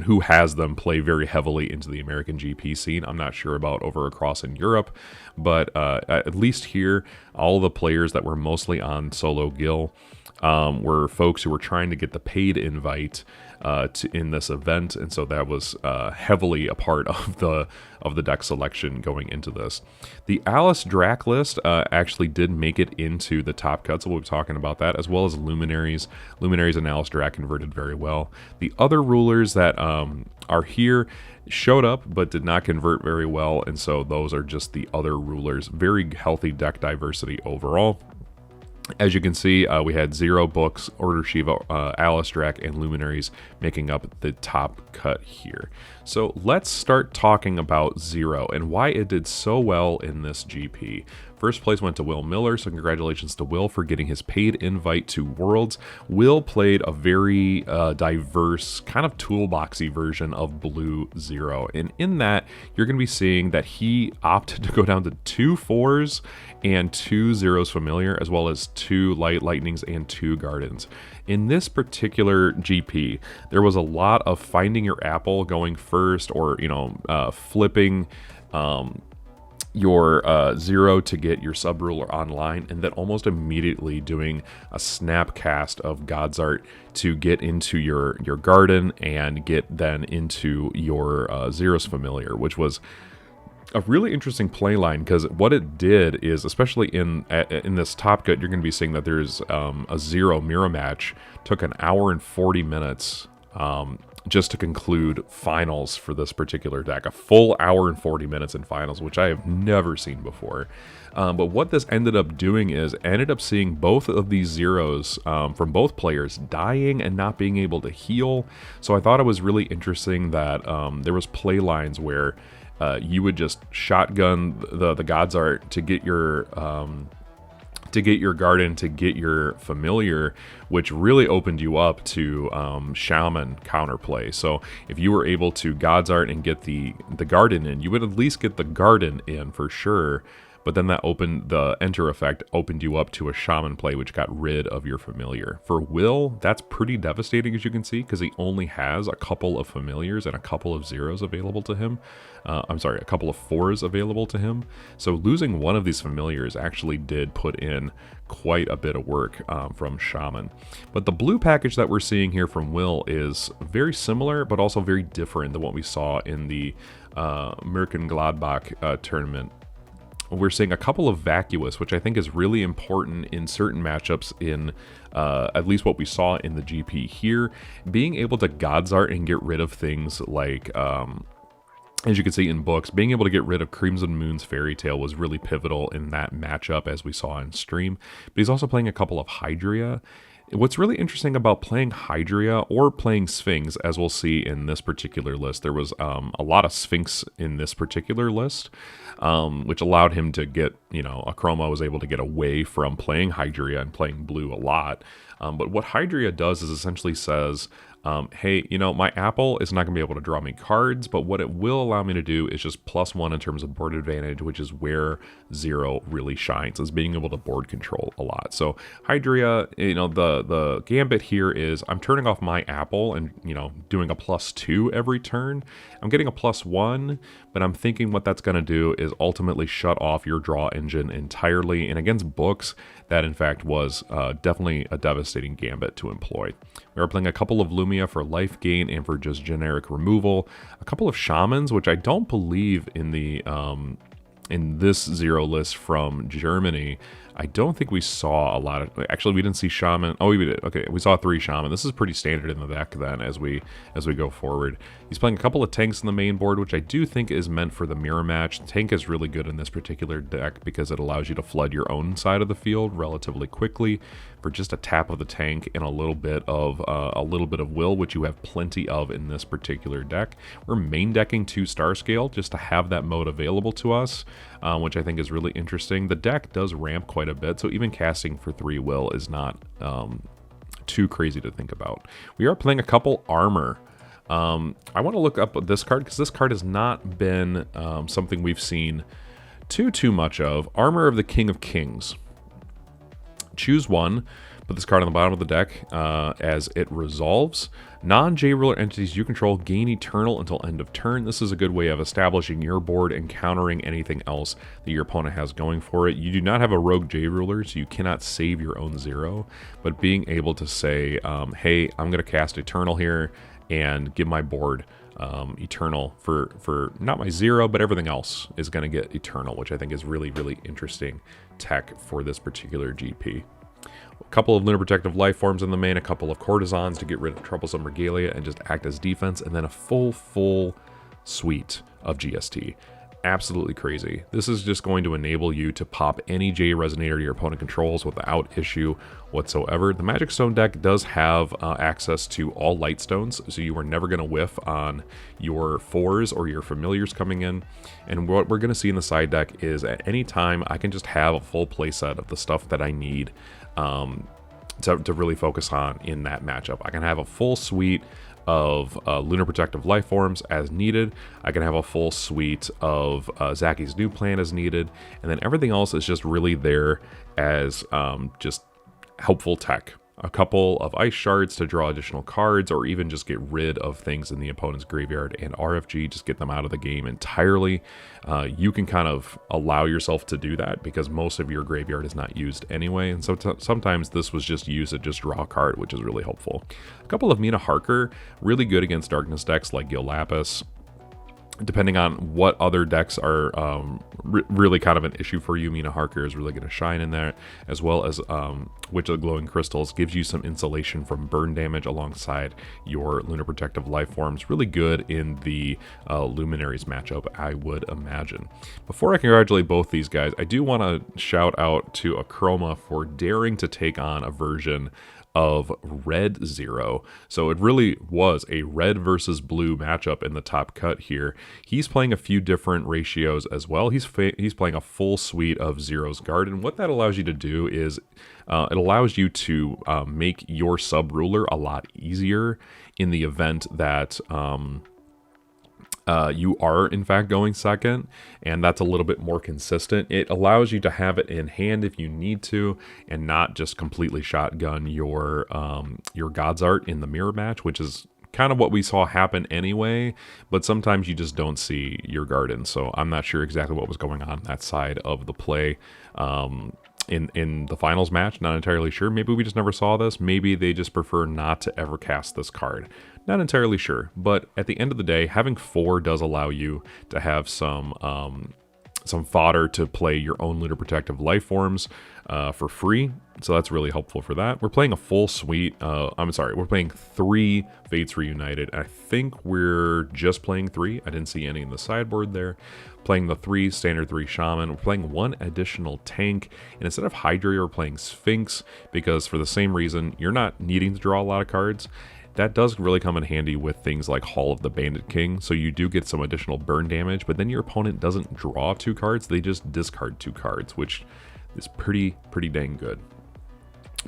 who has them play very heavily into the American GP scene. I'm not sure about over across in Europe, but at least here, all the players that were mostly on Solo Gil were folks who were trying to get the paid invite in this event, and so that was heavily a part of the deck selection going into this. The Alice Drac list actually did make it into the top cut, so we'll be talking about that, as well as Luminaries. Luminaries and Alice Drac converted very well. The other rulers that are here showed up but did not convert very well, and so those are just the other rulers. Very healthy deck diversity overall. As you can see, we had 0 books, Order Shiva, Alice Drac, and Luminaries making up the top cut here. So let's start talking about 0 and why it did so well in this GP. First place went to Will Miller, so congratulations to Will for getting his paid invite to Worlds. Will played a very diverse, kind of toolboxy version of Blue Zero, and in that, you're going to be seeing that he opted to go down to 2 4s and 2 zeros familiar, as well as 2 light lightnings and 2 gardens. In this particular GP, there was a lot of finding your apple going first, or flipping your 0 to get your sub ruler online, and then almost immediately doing a snap cast of God's Art to get into your garden and get then into your zeros familiar, which was a really interesting play line, because what it did is, especially in this top gut, you're going to be seeing that there's a 0 mirror match took an hour and 40 minutes just to conclude finals for this particular deck. A full hour and 40 minutes in finals, which I have never seen before. But what this ended up doing is ended up seeing both of these zeros from both players dying and not being able to heal. So I thought it was really interesting that there was play lines where you would just shotgun the God's Art to get your garden, to get your familiar, which really opened you up to shaman counterplay. So if you were able to God's Art and get the garden in, you would at least get the garden in for sure. But then that the enter effect opened you up to a shaman play, which got rid of your familiar. For Will, that's pretty devastating, as you can see, because he only has a couple of familiars and a couple of zeros available to him. A couple of 4s available to him. So losing one of these familiars actually did put in quite a bit of work from shaman. But the blue package that we're seeing here from Will is very similar, but also very different than what we saw in the Mönchengladbach tournament. We're seeing a couple of vacuous, which I think is really important in certain matchups in at least what we saw in the GP here. Being able to God's Art and get rid of things like, as you can see in books, being able to get rid of Crimson Moon's Fairy Tale was really pivotal in that matchup, as we saw in stream. But he's also playing a couple of Hydria. What's really interesting about playing Hydria or playing Sphinx, as we'll see in this particular list, there was a lot of Sphinx in this particular list, which allowed him to get, Akroma was able to get away from playing Hydria and playing blue a lot. But what Hydria does is essentially says, hey, my apple is not going to be able to draw me cards, but what it will allow me to do is just +1 in terms of board advantage, which is where 0 really shines, is being able to board control a lot. So Hydria, the gambit here is I'm turning off my apple and, doing a +2 every turn. I'm getting a +1, but I'm thinking what that's going to do is ultimately shut off your draw engine entirely. And against books, that in fact was definitely a devastating gambit to employ. We are playing a couple of Lumia for life gain and for just generic removal. A couple of Shamans, which I don't believe in the in this 0 list from Germany. I don't think we saw a lot of... Actually, we didn't see Shaman. Oh, we did. Okay, we saw 3 Shaman. This is pretty standard in the deck then as we go forward. He's playing a couple of tanks in the main board, which I do think is meant for the mirror match. The tank is really good in this particular deck because it allows you to flood your own side of the field relatively quickly for just a tap of the tank and a little bit of will, which you have plenty of in this particular deck. We're main decking 2 star scale just to have that mode available to us, which I think is really interesting. The deck does ramp quite a bit, so even casting for 3 will is not too crazy to think about. We are playing a couple armor. I want to look up this card because this card has not been something we've seen too much of. Armor of the King of Kings. Choose 1, put this card on the bottom of the deck as it resolves. Non-J-ruler entities you control gain Eternal until end of turn. This is a good way of establishing your board and countering anything else that your opponent has going for it. You do not have a rogue J-ruler, so you cannot save your own 0, but being able to say, hey, I'm going to cast Eternal here and give my board Eternal for not my 0, but everything else is going to get Eternal, which I think is really, really interesting tech for this particular GP. A couple of Lunar Protective Life Forms in the main, a couple of Courtesans to get rid of Troublesome Regalia and just act as defense, and then a full suite of GST. absolutely crazy. This is just going to enable you to pop any J Resonator your opponent controls without issue whatsoever. The Magic Stone deck does have access to all light stones, so you are never going to whiff on your 4s or your familiars coming in. And what we're going to see in the side deck is at any time I can just have a full playset of the stuff that I need to really focus on in that matchup. I can have a full suite of Lunar Protective Lifeforms as needed. I can have a full suite of Zacky's new plan as needed, and then everything else is just really there as just helpful tech. A couple of ice shards to draw additional cards, or even just get rid of things in the opponent's graveyard and RFG, just get them out of the game entirely. You can kind of allow yourself to do that because most of your graveyard is not used anyway, and so sometimes this was just used to just draw a card, which is really helpful. A couple of Mina Harker, really good against darkness decks like Gil Lapis. Depending on what other decks are really kind of an issue for you, Mina Harker is really going to shine in there, as well as Witch of the Glowing Crystals gives you some insulation from burn damage alongside your Lunar Protective Lifeforms. Really good in the Luminaries matchup, I would imagine. Before I congratulate both these guys, I do want to shout out to Akroma for daring to take on a version of Red Zero. So it really was a red versus blue matchup in the top cut here. He's playing a few different ratios as well. He's playing a full suite of Zero's Garden. What that allows you to do is it allows you to make your sub-ruler a lot easier in the event that you are in fact going second, and that's a little bit more consistent. It allows you to have it in hand if you need to, and not just completely shotgun your God's Art in the mirror match, which is kind of what we saw happen anyway, but sometimes you just don't see your garden. So I'm not sure exactly what was going on that side of the play in the finals match. Not entirely sure. Maybe we just never saw this. Maybe they just prefer not to ever cast this card. Not entirely sure, but at the end of the day, having 4 does allow you to have some fodder to play your own Lunar Protective Lifeforms for free, so that's really helpful for that. We're playing a full suite. We're playing 3 Fates Reunited. I think we're just playing 3. I didn't see any in the sideboard there. Playing the 3 standard 3 Shaman. We're playing 1 additional tank, and instead of Hydra, we're playing Sphinx, because for the same reason, you're not needing to draw a lot of cards. That does really come in handy with things like Hall of the Bandit King, so you do get some additional burn damage, but then your opponent doesn't draw 2 cards, they just discard 2 cards, which is pretty dang good.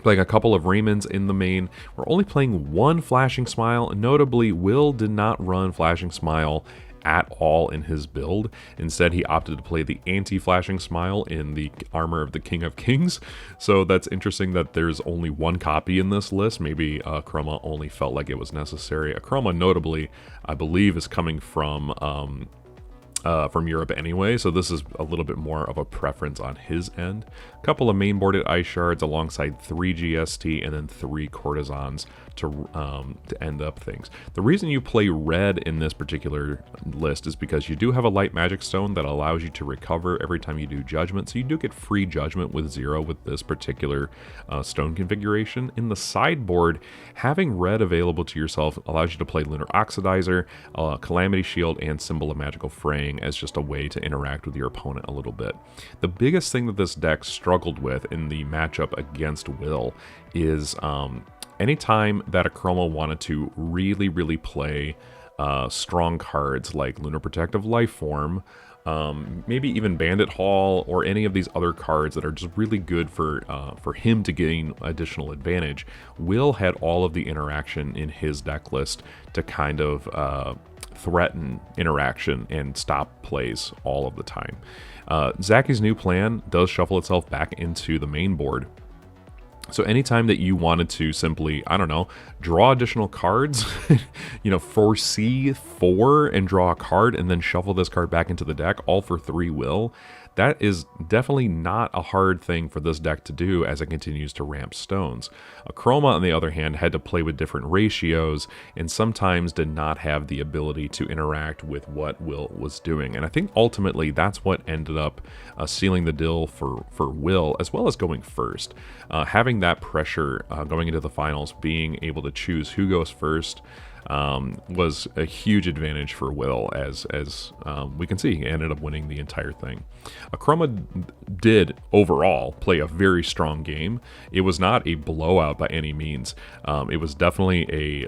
Playing a couple of Raymans in the main. We're only playing 1 Flashing Smile. Notably, Will did not run Flashing Smile at all in his build. Instead, he opted to play the anti-Flashing Smile in the Armor of the King of Kings. So that's interesting that there's only 1 copy in this list. Maybe Akroma only felt like it was necessary. Akroma, notably, I believe, is coming from Europe anyway, so this is a little bit more of a preference on his end. A couple of mainboarded ice shards alongside 3 GST and then 3 courtesans to end up things. The reason you play red in this particular list is because you do have a light magic stone that allows you to recover every time you do judgment, so you do get free judgment with 0 with this particular stone configuration. In the sideboard, having red available to yourself allows you to play Lunar Oxidizer, Calamity Shield, and Symbol of Magical Fraying as just a way to interact with your opponent a little bit. The biggest thing that this deck struggled with in the matchup against Will is anytime that Akroma wanted to really play strong cards like Lunar Protective Lifeform, maybe even Bandit Hall, or any of these other cards that are just really good for him to gain additional advantage, Will had all of the interaction in his deck list to kind of threaten interaction and stop plays all of the time. Zacky's new plan does shuffle itself back into the main board. So anytime that you wanted to simply, I don't know, draw additional cards, foresee 4 and draw a card and then shuffle this card back into the deck, all for 3 will, that is definitely not a hard thing for this deck to do as it continues to ramp stones. Akroma, on the other hand, had to play with different ratios and sometimes did not have the ability to interact with what Will was doing. And I think ultimately that's what ended up sealing the deal for Will, as well as going first. Having that pressure going into the finals, being able to choose who goes first, was a huge advantage for Will, as we can see. He ended up winning the entire thing. Akroma did overall play a very strong game. It was not a blowout by any means. It was definitely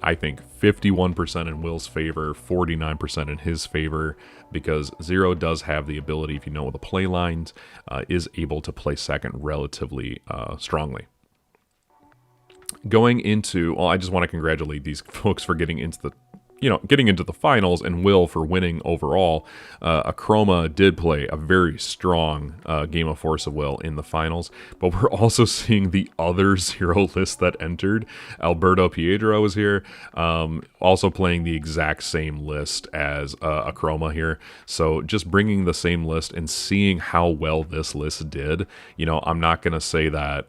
I think 51% in Will's favor, 49% in his favor, because Zero does have the ability, if you know the play lines, is able to play second relatively strongly. Going into, well, I just want to congratulate these folks for getting into the finals, and Will for winning overall. Akroma did play a very strong game of Force of Will in the finals, but we're also seeing the other Zero list that entered. Alberto Piedra was here, also playing the exact same list as Akroma here. So just bringing the same list and seeing how well this list did, I'm not going to say that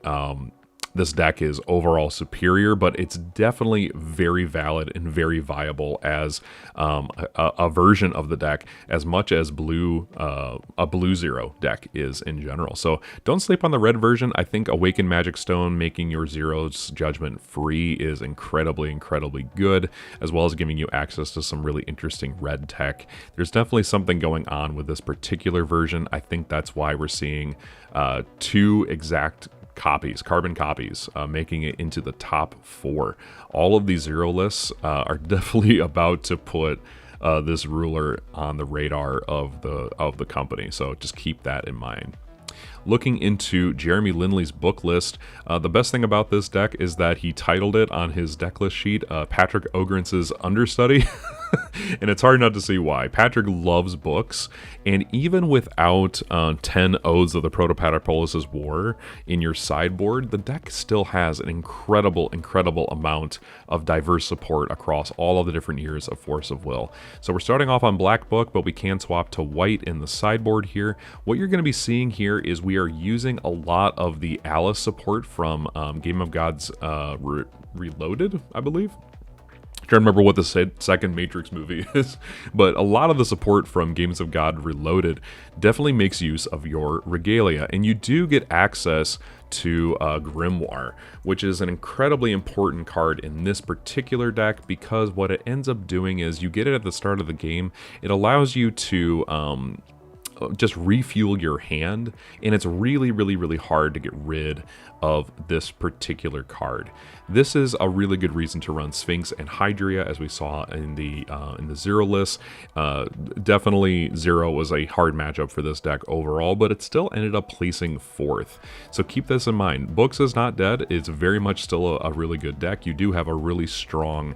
this deck is overall superior, but it's definitely very valid and very viable as a version of the deck, as much as a blue Zero deck is in general. So don't sleep on the red version. I think Awakened Magic Stone, making your Zero's Judgment free, is incredibly good, as well as giving you access to some really interesting red tech. There's definitely something going on with this particular version. I think that's why we're seeing 2 exact carbon copies, making it into the top 4. All of these Zero lists are definitely about to put this ruler on the radar of the company, so just keep that in mind. Looking into Jeremy Lindley's book list, the best thing about this deck is that he titled it on his deck list sheet, Patrick Ogrentz's Understudy. And it's hard not to see why. Patrick loves books, and even without 10 Odes of the Proto-Paterpolis' War in your sideboard, the deck still has an incredible amount of diverse support across all of the different years of Force of Will. So we're starting off on Black Book, but we can swap to white in the sideboard here. What you're going to be seeing here is we are using a lot of the Alice support from Game of Gods Reloaded, I believe. I'm trying to remember what the second Matrix movie is, but a lot of the support from Games of God Reloaded definitely makes use of your Regalia, and you do get access to Grimoire, which is an incredibly important card in this particular deck, because what it ends up doing is you get it at the start of the game. It allows you to just refuel your hand, and it's really hard to get rid of this particular card. This is a really good reason to run Sphinx and Hydria, as we saw in the Zero list. Definitely Zero was a hard matchup for this deck overall, but it still ended up placing 4th. So keep this in mind. Books is not dead. It's very much still a really good deck. You do have a really strong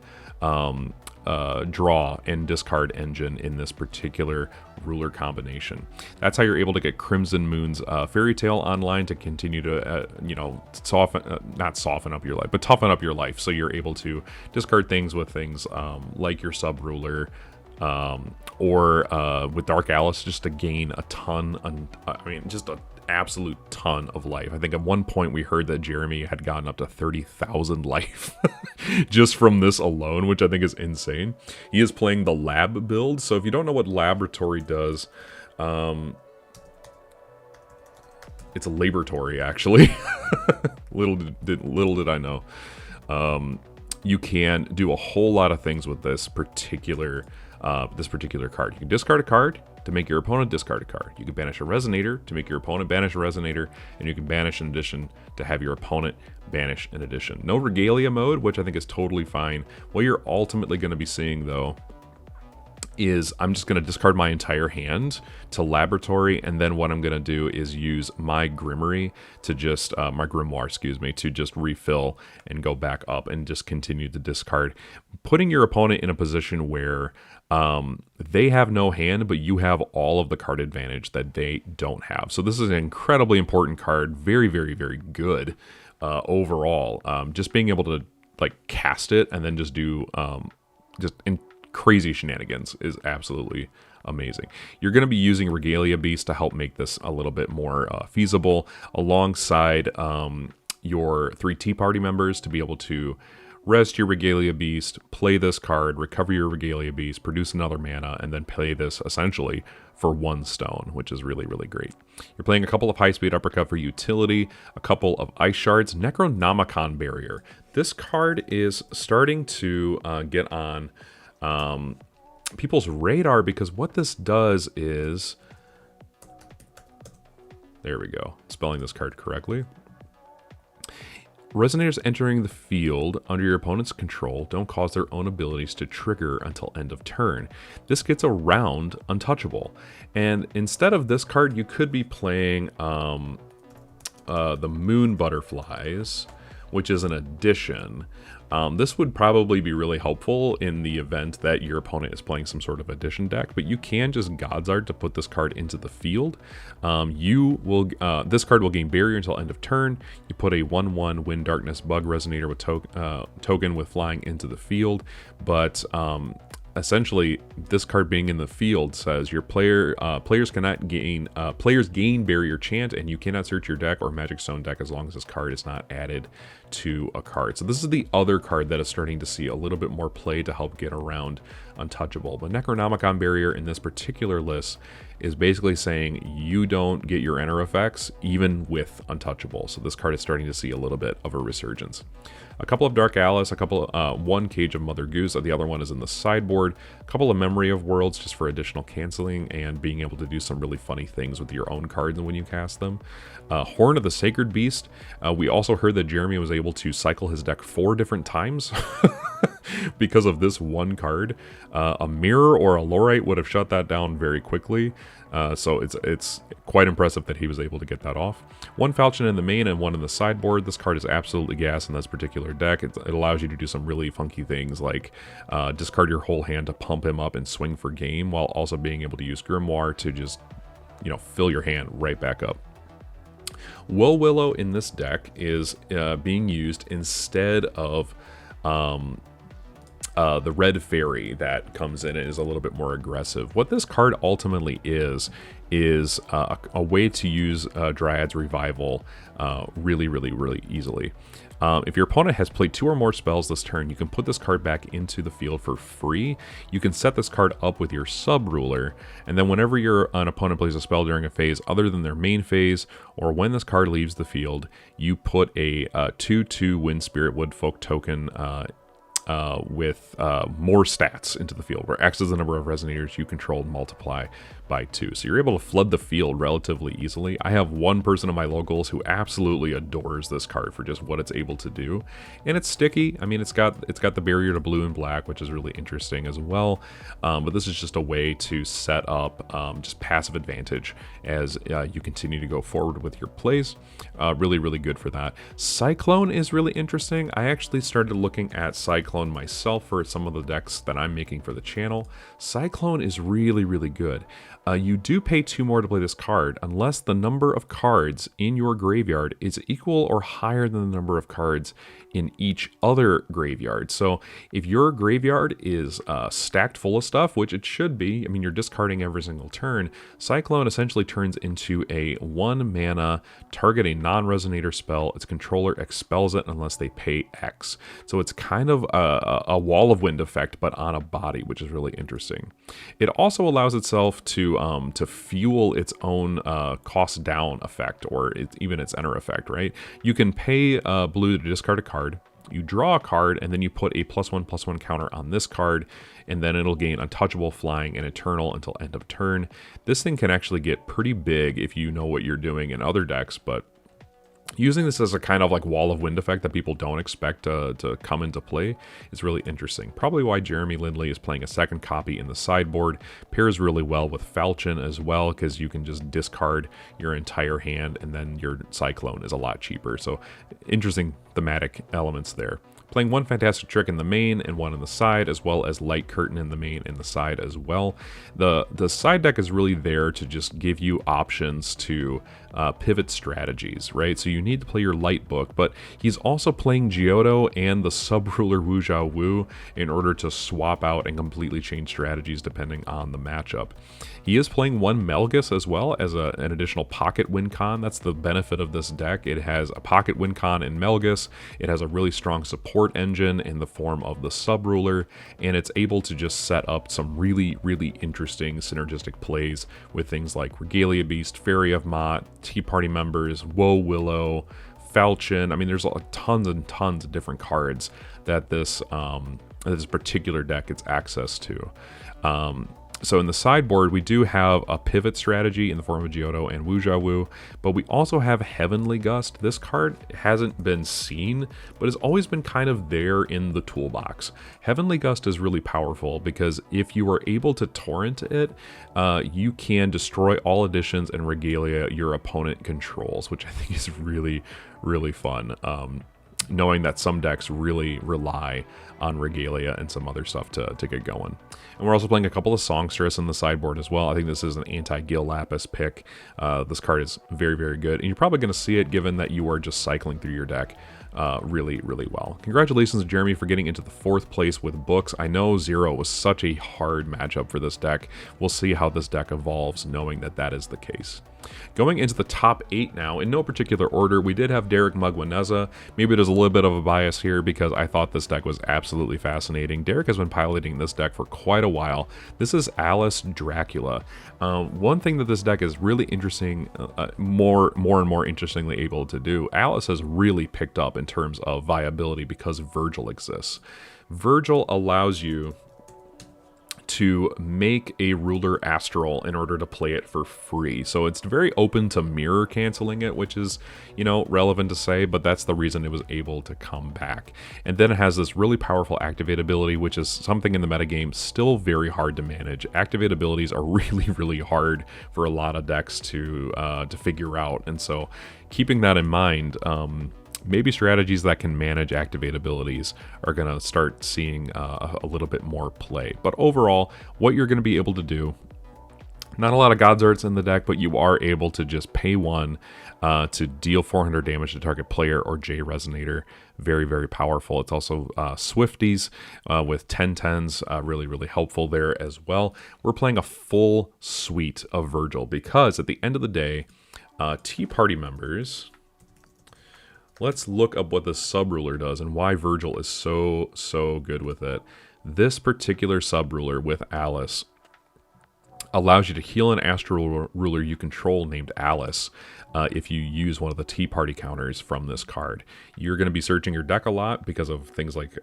draw and discard engine in this particular ruler combination. That's how you're able to get Crimson Moon's Fairy Tale online to continue to not soften up your life, but toughen up your life, so you're able to discard things with things like your sub ruler, or with Dark Alice, just to gain a ton, just an absolute ton of life. I think at one point we heard that Jeremy had gotten up to 30,000 life just from this alone, which I think is insane. He is playing the lab build, so if you don't know what laboratory does, it's a laboratory, actually. little did I know. You can do a whole lot of things with this particular card. You can discard a card to make your opponent discard a card. You can banish a Resonator to make your opponent banish a Resonator, and you can banish an addition to have your opponent banish an addition. No Regalia mode, which I think is totally fine. What you're ultimately going to be seeing, though, is I'm just going to discard my entire hand to Laboratory, and then what I'm going to do is use my Grimoire to just, my Grimoire, excuse me, to just refill and go back up and just continue to discard, putting your opponent in a position where they have no hand, but you have all of the card advantage that they don't have. So this is an incredibly important card, very good overall. Just being able to like cast it and then just do crazy shenanigans is absolutely amazing. You're going to be using Regalia Beast to help make this a little bit more feasible, alongside your 3 Tea Party members to be able to rest your Regalia Beast, play this card, recover your Regalia Beast, produce another mana, and then play this essentially for 1 stone, which is really, really great. You're playing a couple of high-speed uppercut for utility, a couple of ice shards, Necronomicon Barrier. This card is starting to get on people's radar because what this does is... There we go. Spelling this card correctly. Resonators entering the field under your opponent's control don't cause their own abilities to trigger until end of turn. This gets around Untouchable. And instead of this card, you could be playing the Moon Butterflies, which is an addition. This would probably be really helpful in the event that your opponent is playing some sort of addition deck, but you can just God's Art to put this card into the field. This card will gain barrier until end of turn. You put a 1/1 Wind Darkness Bug Resonator with token with flying into the field, but essentially this card being in the field says your players gain barrier chant, and you cannot search your deck or Magic Stone deck as long as this card is not added to a card. So this is the other card that is starting to see a little bit more play to help get around Untouchable. But Necronomicon Barrier in this particular list is basically saying you don't get your enter effects even with Untouchable. So this card is starting to see a little bit of a resurgence. A couple of Dark Alice, one Cage of Mother Goose, the other one is in the sideboard. A couple of Memory of Worlds just for additional canceling and being able to do some really funny things with your own cards when you cast them. Horn of the Sacred Beast. We also heard that Jeremy was able to cycle his deck 4 different times because of this one card. A Mirror or a Lorite would have shut that down very quickly. So it's quite impressive that he was able to get that off. One Falchion in the main and one in the sideboard. This card is absolutely gas in this particular deck. It allows you to do some really funky things like discard your whole hand to pump him up and swing for game, while also being able to use Grimoire to just, fill your hand right back up. Will Willow in this deck is being used instead of the red fairy that comes in and is a little bit more aggressive. What this card ultimately is a way to use Dryad's Revival really, really, really easily. If your opponent has played 2 or more spells this turn, you can put this card back into the field for free. You can set this card up with your sub-ruler, and then whenever an opponent plays a spell during a phase other than their main phase, or when this card leaves the field, you put a 2/2 Wind Spirit Woodfolk token with more stats into the field, where X is the number of resonators you control multiply by 2. So you're able to flood the field relatively easily. I have one person in my locals who absolutely adores this card for just what it's able to do. And it's sticky. I mean, it's got the barrier to blue and black, which is really interesting as well. But this is just a way to set up just passive advantage as you continue to go forward with your plays. Really, really good for that. Cyclone is really interesting. I actually started looking at Cyclone myself for some of the decks that I'm making for the channel. Cyclone is really, really good. You do pay 2 more to play this card unless the number of cards in your graveyard is equal or higher than the number of cards in each other graveyard. So if your graveyard is stacked full of stuff, which it should be, I mean, you're discarding every single turn, Cyclone essentially turns into a 1 mana, target a non-resonator spell, its controller expels it unless they pay X. So it's kind of a wall of wind effect, but on a body, which is really interesting. It also allows itself to fuel its own cost down effect, or even its enter effect, right? You can pay blue to discard a card, you draw a card, and then you put a +1/+1 counter on this card, and then it'll gain Untouchable, Flying, and Eternal until end of turn. This thing can actually get pretty big if you know what you're doing in other decks, but using this as a kind of like wall of wind effect that people don't expect to come into play is really interesting. Probably why Jeremy Lindley is playing a second copy in the sideboard. Pairs really well with Falchion as well, because you can just discard your entire hand and then your Cyclone is a lot cheaper. So interesting thematic elements there. Playing 1 Fantastic Trick in the main and 1 in the side, as well as Light Curtain in the main and the side as well. The side deck is really there to just give you options to pivot strategies, right? So you need to play your Light Book, but he's also playing Giotto and the Sub-Ruler Wu Zhao Wu in order to swap out and completely change strategies depending on the matchup. He is playing 1 Melgus as well as an additional pocket win con. That's the benefit of this deck. It has a pocket win con in Melgus. It has a really strong support support engine in the form of the sub-ruler, and it's able to just set up some really, really interesting synergistic plays with things like Regalia Beast, Fairy of Mott, Tea Party members, Woe Willow, Falchion. I mean, there's tons and tons of different cards that this particular deck gets access to. So in the sideboard, we do have a pivot strategy in the form of Giotto and Wujiawu, but we also have Heavenly Gust. This card hasn't been seen, but has always been kind of there in the toolbox. Heavenly Gust is really powerful because if you are able to torrent it, you can destroy all additions and regalia your opponent controls, which I think is really, really fun. Knowing that some decks really rely on regalia and some other stuff to get going. And we're also playing a couple of Songstress in the sideboard as well. I think this is an anti-Gil Lapis pick. This card is very, very good, and you're probably going to see it given that you are just cycling through your deck really, really well. Congratulations, Jeremy, for getting into the 4th place with books. I know 0 was such a hard matchup for this deck. We'll see how this deck evolves, knowing that that is the case. Going into the top 8 now, in no particular order, we did have Derek Mugwaneza. Maybe there's a little bit of a bias here because I thought this deck was absolutely fascinating. Derek has been piloting this deck for quite a while. This is Alice Dracula. One thing that this deck is really interesting, more and more interestingly able to do, Alice has really picked up in terms of viability because Virgil exists. Virgil allows you to make a ruler astral in order to play it for free. So it's very open to mirror canceling it, which is, you know, relevant to say, but that's the reason it was able to come back. And then it has this really powerful activate ability, which is something in the metagame still very hard to manage. Activate abilities are really, really hard for a lot of decks to figure out. And so keeping that in mind, maybe strategies that can manage activate abilities are going to start seeing a little bit more play. But overall, what you're going to be able to do, not a lot of God's Arts in the deck, but you are able to just pay 1 to deal 400 damage to target player or J Resonator. Very, very powerful. It's also Swifties with 10/10s, really, really helpful there as well. We're playing a full suite of Virgil because at the end of the day, Tea Party members... Let's look up what the sub-ruler does and why Virgil is so good with it. This particular sub-ruler with Alice allows you to heal an astral ruler you control named Alice if you use one of the Tea Party counters from this card. You're going to be searching your deck a lot because of things like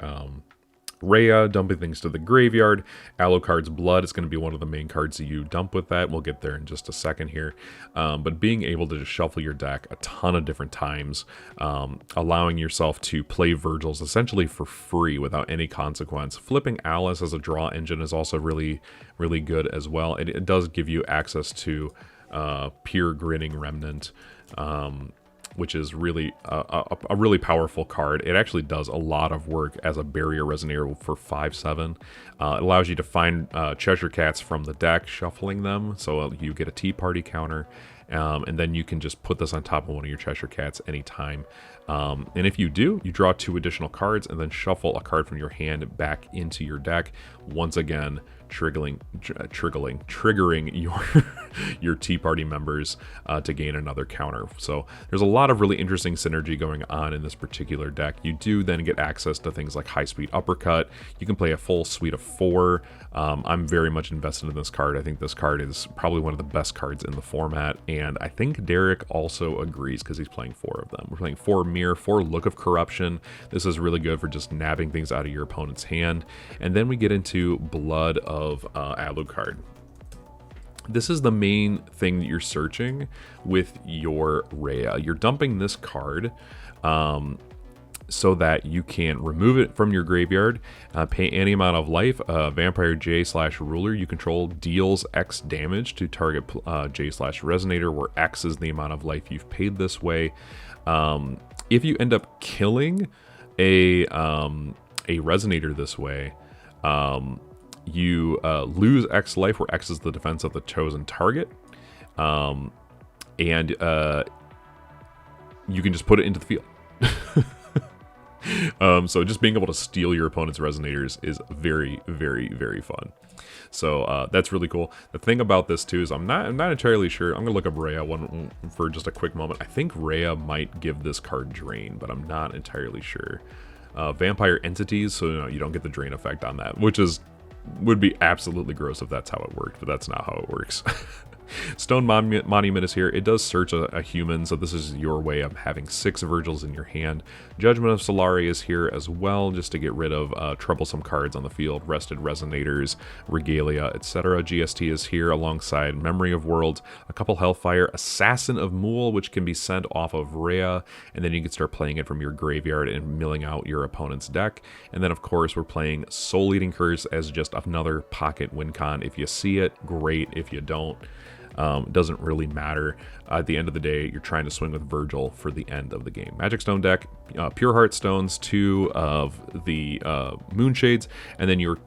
Rhea, dumping things to the graveyard. Alucard's Blood is going to be one of the main cards that you dump with that. We'll get there in just a second here. But being able to just shuffle your deck a ton of different times, allowing yourself to play Virgils essentially for free without any consequence. Flipping Alice as a draw engine is also really, really good as well. It does give you access to Pure Grinning Remnant, which is really a really powerful card. It actually does a lot of work as a barrier resonator for 5/7. It allows you to find Cheshire Cats from the deck, shuffling them, so you get a Tea Party counter, and then you can just put this on top of one of your Cheshire Cats anytime. And if you do, you draw 2 additional cards and then shuffle a card from your hand back into your deck. Once again, triggering your Tea Party members to gain another counter. So there's a lot of really interesting synergy going on in this particular deck. You do then get access to things like High Speed Uppercut. You can play a full suite of 4. I'm very much invested in this card. I think this card is probably one of the best cards in the format, and I think Derek also agrees because he's playing 4 of them. We're playing 4 Mirror, 4 Look of Corruption. This is really good for just nabbing things out of your opponent's hand. And then we get into Blood of Alucard. This is the main thing that you're searching with your Rhea. You're dumping this card so that you can remove it from your graveyard, pay any amount of life. Vampire J/ruler you control deals X damage to target J/resonator, where X is the amount of life you've paid this way. If you end up killing a resonator this way, you lose X life, where X is the defense of the chosen target, and you can just put it into the field. So just being able to steal your opponent's resonators is very, very, very fun. So that's really cool. The thing about this too is I'm not entirely sure. I'm gonna look up Rhea for just a quick moment. I think Rhea might give this card Drain, but I'm not entirely sure. vampire entities, so you don't get the drain effect on that, which would be absolutely gross if that's how it worked, but that's not how it works. Stone Monument is here. It does search a human, so this is your way of having 6 Virgils in your hand. Judgment of Solari is here as well, just to get rid of troublesome cards on the field, Rested Resonators, Regalia, etc. GST is here alongside Memory of Worlds, a couple Hellfire, Assassin of Mool, which can be sent off of Rhea, and then you can start playing it from your graveyard and milling out your opponent's deck. And then, of course, we're playing Soul Eating Curse as just another pocket win con. If you see it, great. If you don't, it doesn't really matter. At the end of the day, you're trying to swing with Virgil for the end of the game. Magic Stone deck, Pure Heart Stones, 2 of the Moonshades, and then your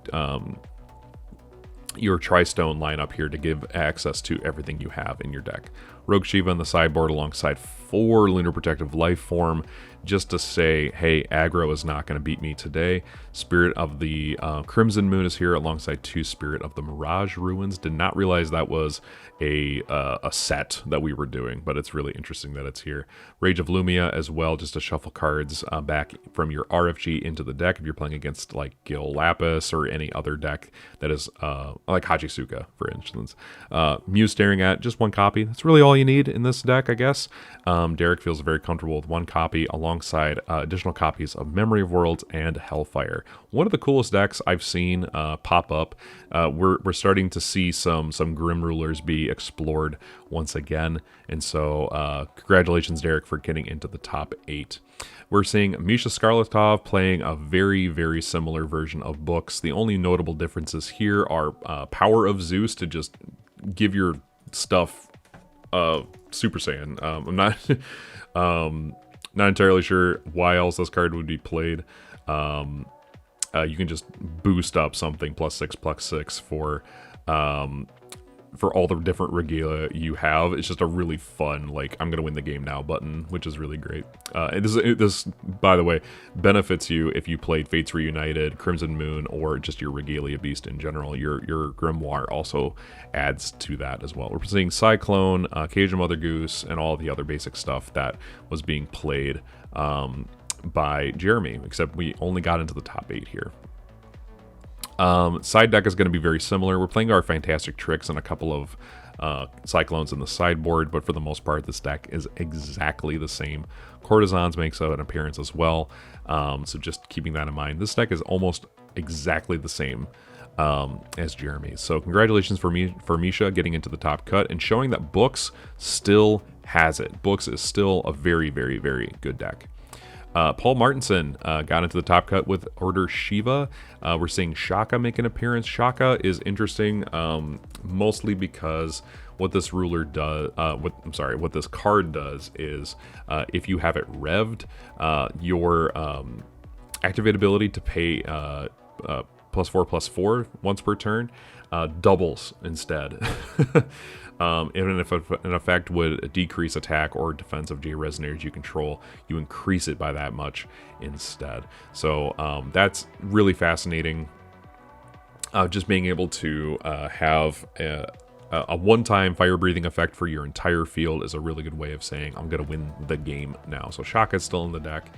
Tri-Stone lineup here to give access to everything you have in your deck. Rogue Shiva on the sideboard alongside 4 Lunar Protective Life Form, just to say, hey, aggro is not going to beat me today. Spirit of the Crimson Moon is here alongside 2 Spirit of the Mirage Ruins. Did not realize that was a set that we were doing, but it's really interesting that it's here. Rage of Lumia as well, just to shuffle cards back from your RFG into the deck if you're playing against like Gil Lapis or any other deck that is like Hachisuka, for instance. Muse Staring At, just 1 copy. That's really all you need in this deck, I guess. Derek feels very comfortable with 1 copy alongside additional copies of Memory of Worlds and Hellfire. One of the coolest decks I've seen pop up. We're starting to see some Grim Rulers be explored once again, and so congratulations, Derek, for getting into the top 8. We're seeing Misha Skarlatov playing a very, very similar version of Books. The only notable differences here are Power of Zeus to just give your stuff Super Saiyan. I'm not entirely sure why else this card would be played. You can just boost up something +6/+6 for all the different regalia you have. It's just a really fun, like, I'm gonna win the game now button, which is really great. And this, by the way, benefits you if you played Fates Reunited, Crimson Moon, or just your Regalia Beast in general. Your Grimoire also adds to that as well. We're seeing Cyclone, Cage of Mother Goose, and all the other basic stuff that was being played by Jeremy, except we only got into the top 8 here. Side deck is going to be very similar. We're playing our Fantastic Tricks and a couple of Cyclones in the sideboard, but for the most part, this deck is exactly the same. Courtesans makes an appearance as well, so just keeping that in mind. This deck is almost exactly the same as Jeremy's. So congratulations for Misha getting into the top cut and showing that Books still has it. Books is still a very, very, very good deck. Paul Martinson got into the top cut with Order Shiva. We're seeing Shaka make an appearance. Shaka is interesting, mostly because what this ruler does, what this card does is, if you have it revved, your activate ability to pay +4/+4 once per turn doubles instead. Even if an effect would decrease attack or defense of J resonators you control, you increase it by that much instead. So that's really fascinating. Just being able to have a one-time fire-breathing effect for your entire field is a really good way of saying, I'm going to win the game now. So Shaka is still in the deck.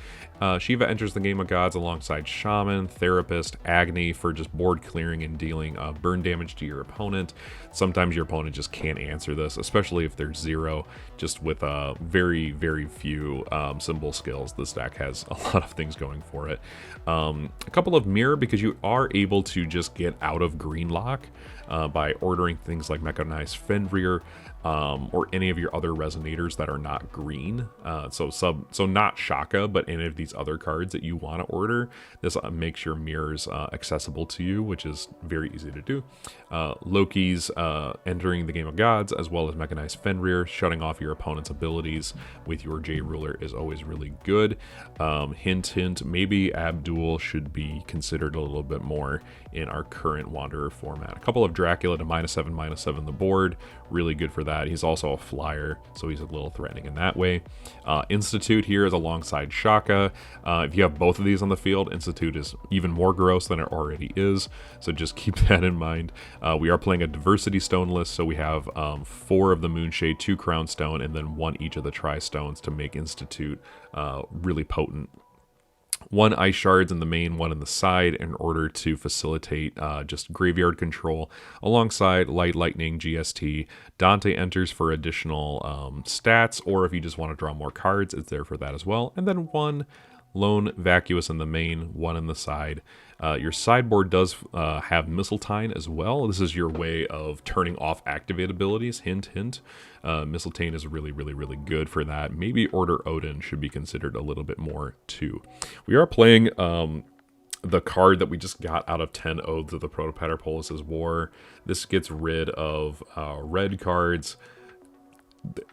Shiva enters the Game of Gods alongside Shaman, Therapist, Agni for just board clearing and dealing burn damage to your opponent. Sometimes your opponent just can't answer this, especially if they're 0, just with very, very few symbol skills. This deck has a lot of things going for it. A couple of Mirror, because you are able to just get out of green lock by ordering things like Mechanized Fenrir or any of your other resonators that are not green. So not Shaka, but any of these other cards that you want to order. This makes your mirrors accessible to you, which is very easy to do. Loki's entering the Game of Gods, as well as Mechanized Fenrir, shutting off your opponent's abilities with your J Ruler is always really good. Hint, maybe Abdul should be considered a little bit more in our current Wanderer format. A couple of Dracula to -7/7 the board, really good for that. He's also a flyer, so he's a little threatening in that way. Institute here is alongside Shaka. If you have both of these on the field, Institute is even more gross than it already is, so just keep that in mind. We are playing a Diversity Stone list, so we have 4 of the Moonshade, 2 Crown Stone, and then 1 each of the Tri-Stones to make Institute really potent. 1 ice shards in the main, 1 in the side in order to facilitate just graveyard control. Alongside Light Lightning, GST, Dante enters for additional stats, or if you just want to draw more cards, it's there for that as well. And then 1 Lone Vacuous in the main, 1 in the side. Your sideboard does have Mistletoe as well. This is your way of turning off activate abilities. Hint, hint. Mistletoe is really, really, really good for that. Maybe Order Odin should be considered a little bit more too. We are playing the card that we just got out of 10 Oaths of the Proto-Paterpolis' War. This gets rid of red cards.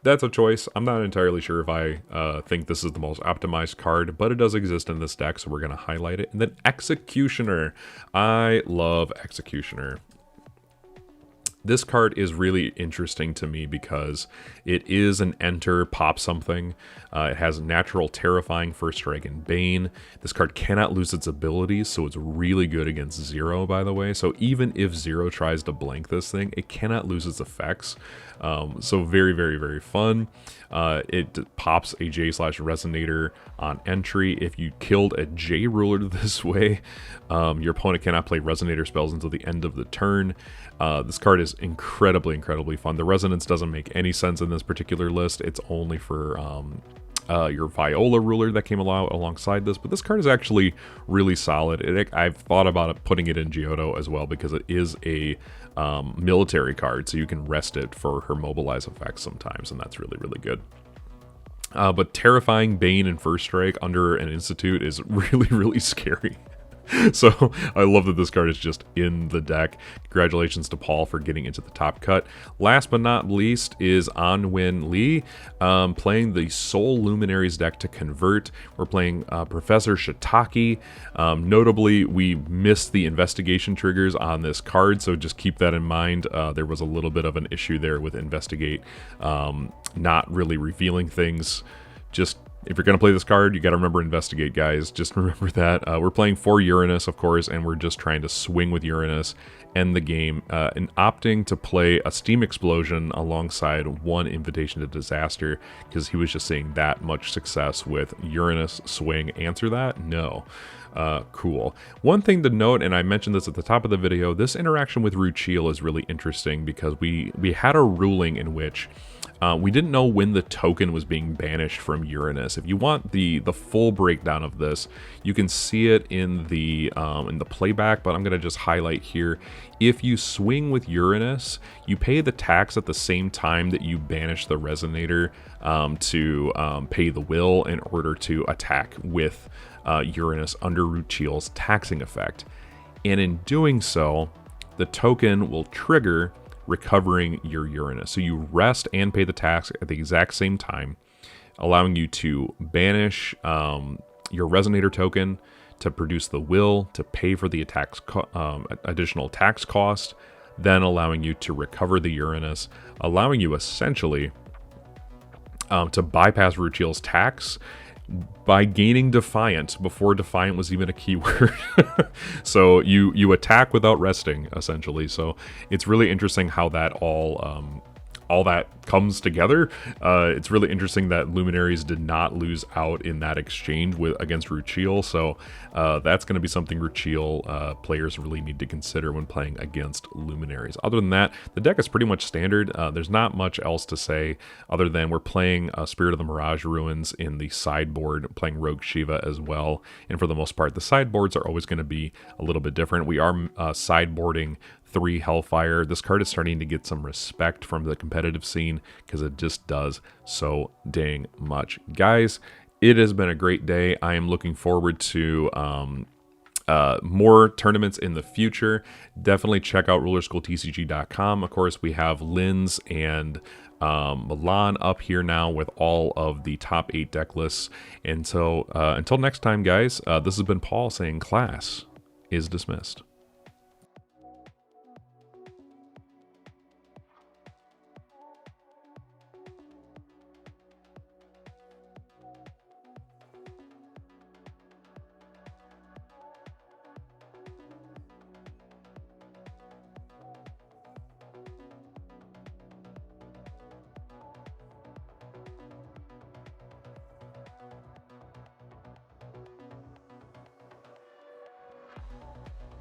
That's a choice. I'm not entirely sure if I think this is the most optimized card, but it does exist in this deck, so we're going to highlight it. And then Executioner. I love Executioner. This card is really interesting to me because it is an enter, pop something. It has natural terrifying, first strike, and bane. This card cannot lose its abilities, so it's really good against Zero, by the way. So even if Zero tries to blank this thing, it cannot lose its effects. So very, very, very fun. It pops a J/Resonator on entry. If you killed a J ruler this way, your opponent cannot play Resonator spells until the end of the turn. This card is incredibly, incredibly fun. The Resonance doesn't make any sense in this particular list. It's only for your Viola ruler that came alongside this, but this card is actually really solid. I've thought about putting it in Giotto as well because it is a military card, so you can rest it for her mobilize effects sometimes, and that's really, really good. But Terrifying, Bane, and First Strike under an Institute is really, really scary. So I love that this card is just in the deck. Congratulations to Paul for getting into the top cut. Last but not least is Anwin Lee, playing the Soul Luminaries deck to convert. We're playing Professor Shiitake. Notably, we missed the investigation triggers on this card, so just keep that in mind. There was a little bit of an issue there with Investigate, not really revealing things. Just if you're going to play this card, you got to remember Investigate, guys. Just remember that. We're playing for Uranus, of course, and we're just trying to swing with Uranus, end the game, and opting to play a Steam Explosion alongside 1 Invitation to Disaster, because he was just seeing that much success with Uranus, swing, answer that? No. Cool. One thing to note, and I mentioned this at the top of the video, this interaction with Ruchil is really interesting because we had a ruling in which we didn't know when the token was being banished from Uranus. If you want the full breakdown of this, you can see it in the playback, but I'm going to just highlight here. If you swing with Uranus, you pay the tax at the same time that you banish the Resonator to pay the will in order to attack with Uranus under Ruchil's taxing effect. And in doing so, the token will trigger recovering your Uranus. So you rest and pay the tax at the exact same time, allowing you to banish your Resonator token to produce the will, to pay for the additional tax cost, then allowing you to recover the Uranus, allowing you essentially to bypass Ruchil's tax by gaining Defiant before Defiant was even a keyword. So you attack without resting, essentially. So it's really interesting how that all that comes together. It's really interesting that Luminaries did not lose out in that exchange against Ruchil, so that's going to be something Ruchil players really need to consider when playing against Luminaries. Other than that, the deck is pretty much standard. There's not much else to say other than we're playing Spirit of the Mirage Ruins in the sideboard, playing Rogue Shiva as well, and for the most part, the sideboards are always going to be a little bit different. We are sideboarding 3 Hellfire. This card is starting to get some respect from the competitive scene because it just does so dang much. Guys, it has been a great day. I am looking forward to more tournaments in the future. Definitely check out rulerschooltcg.com. Of course, we have Linz and Milan up here now with all of the top 8 deck lists. And so until next time, guys, this has been Paul saying class is dismissed.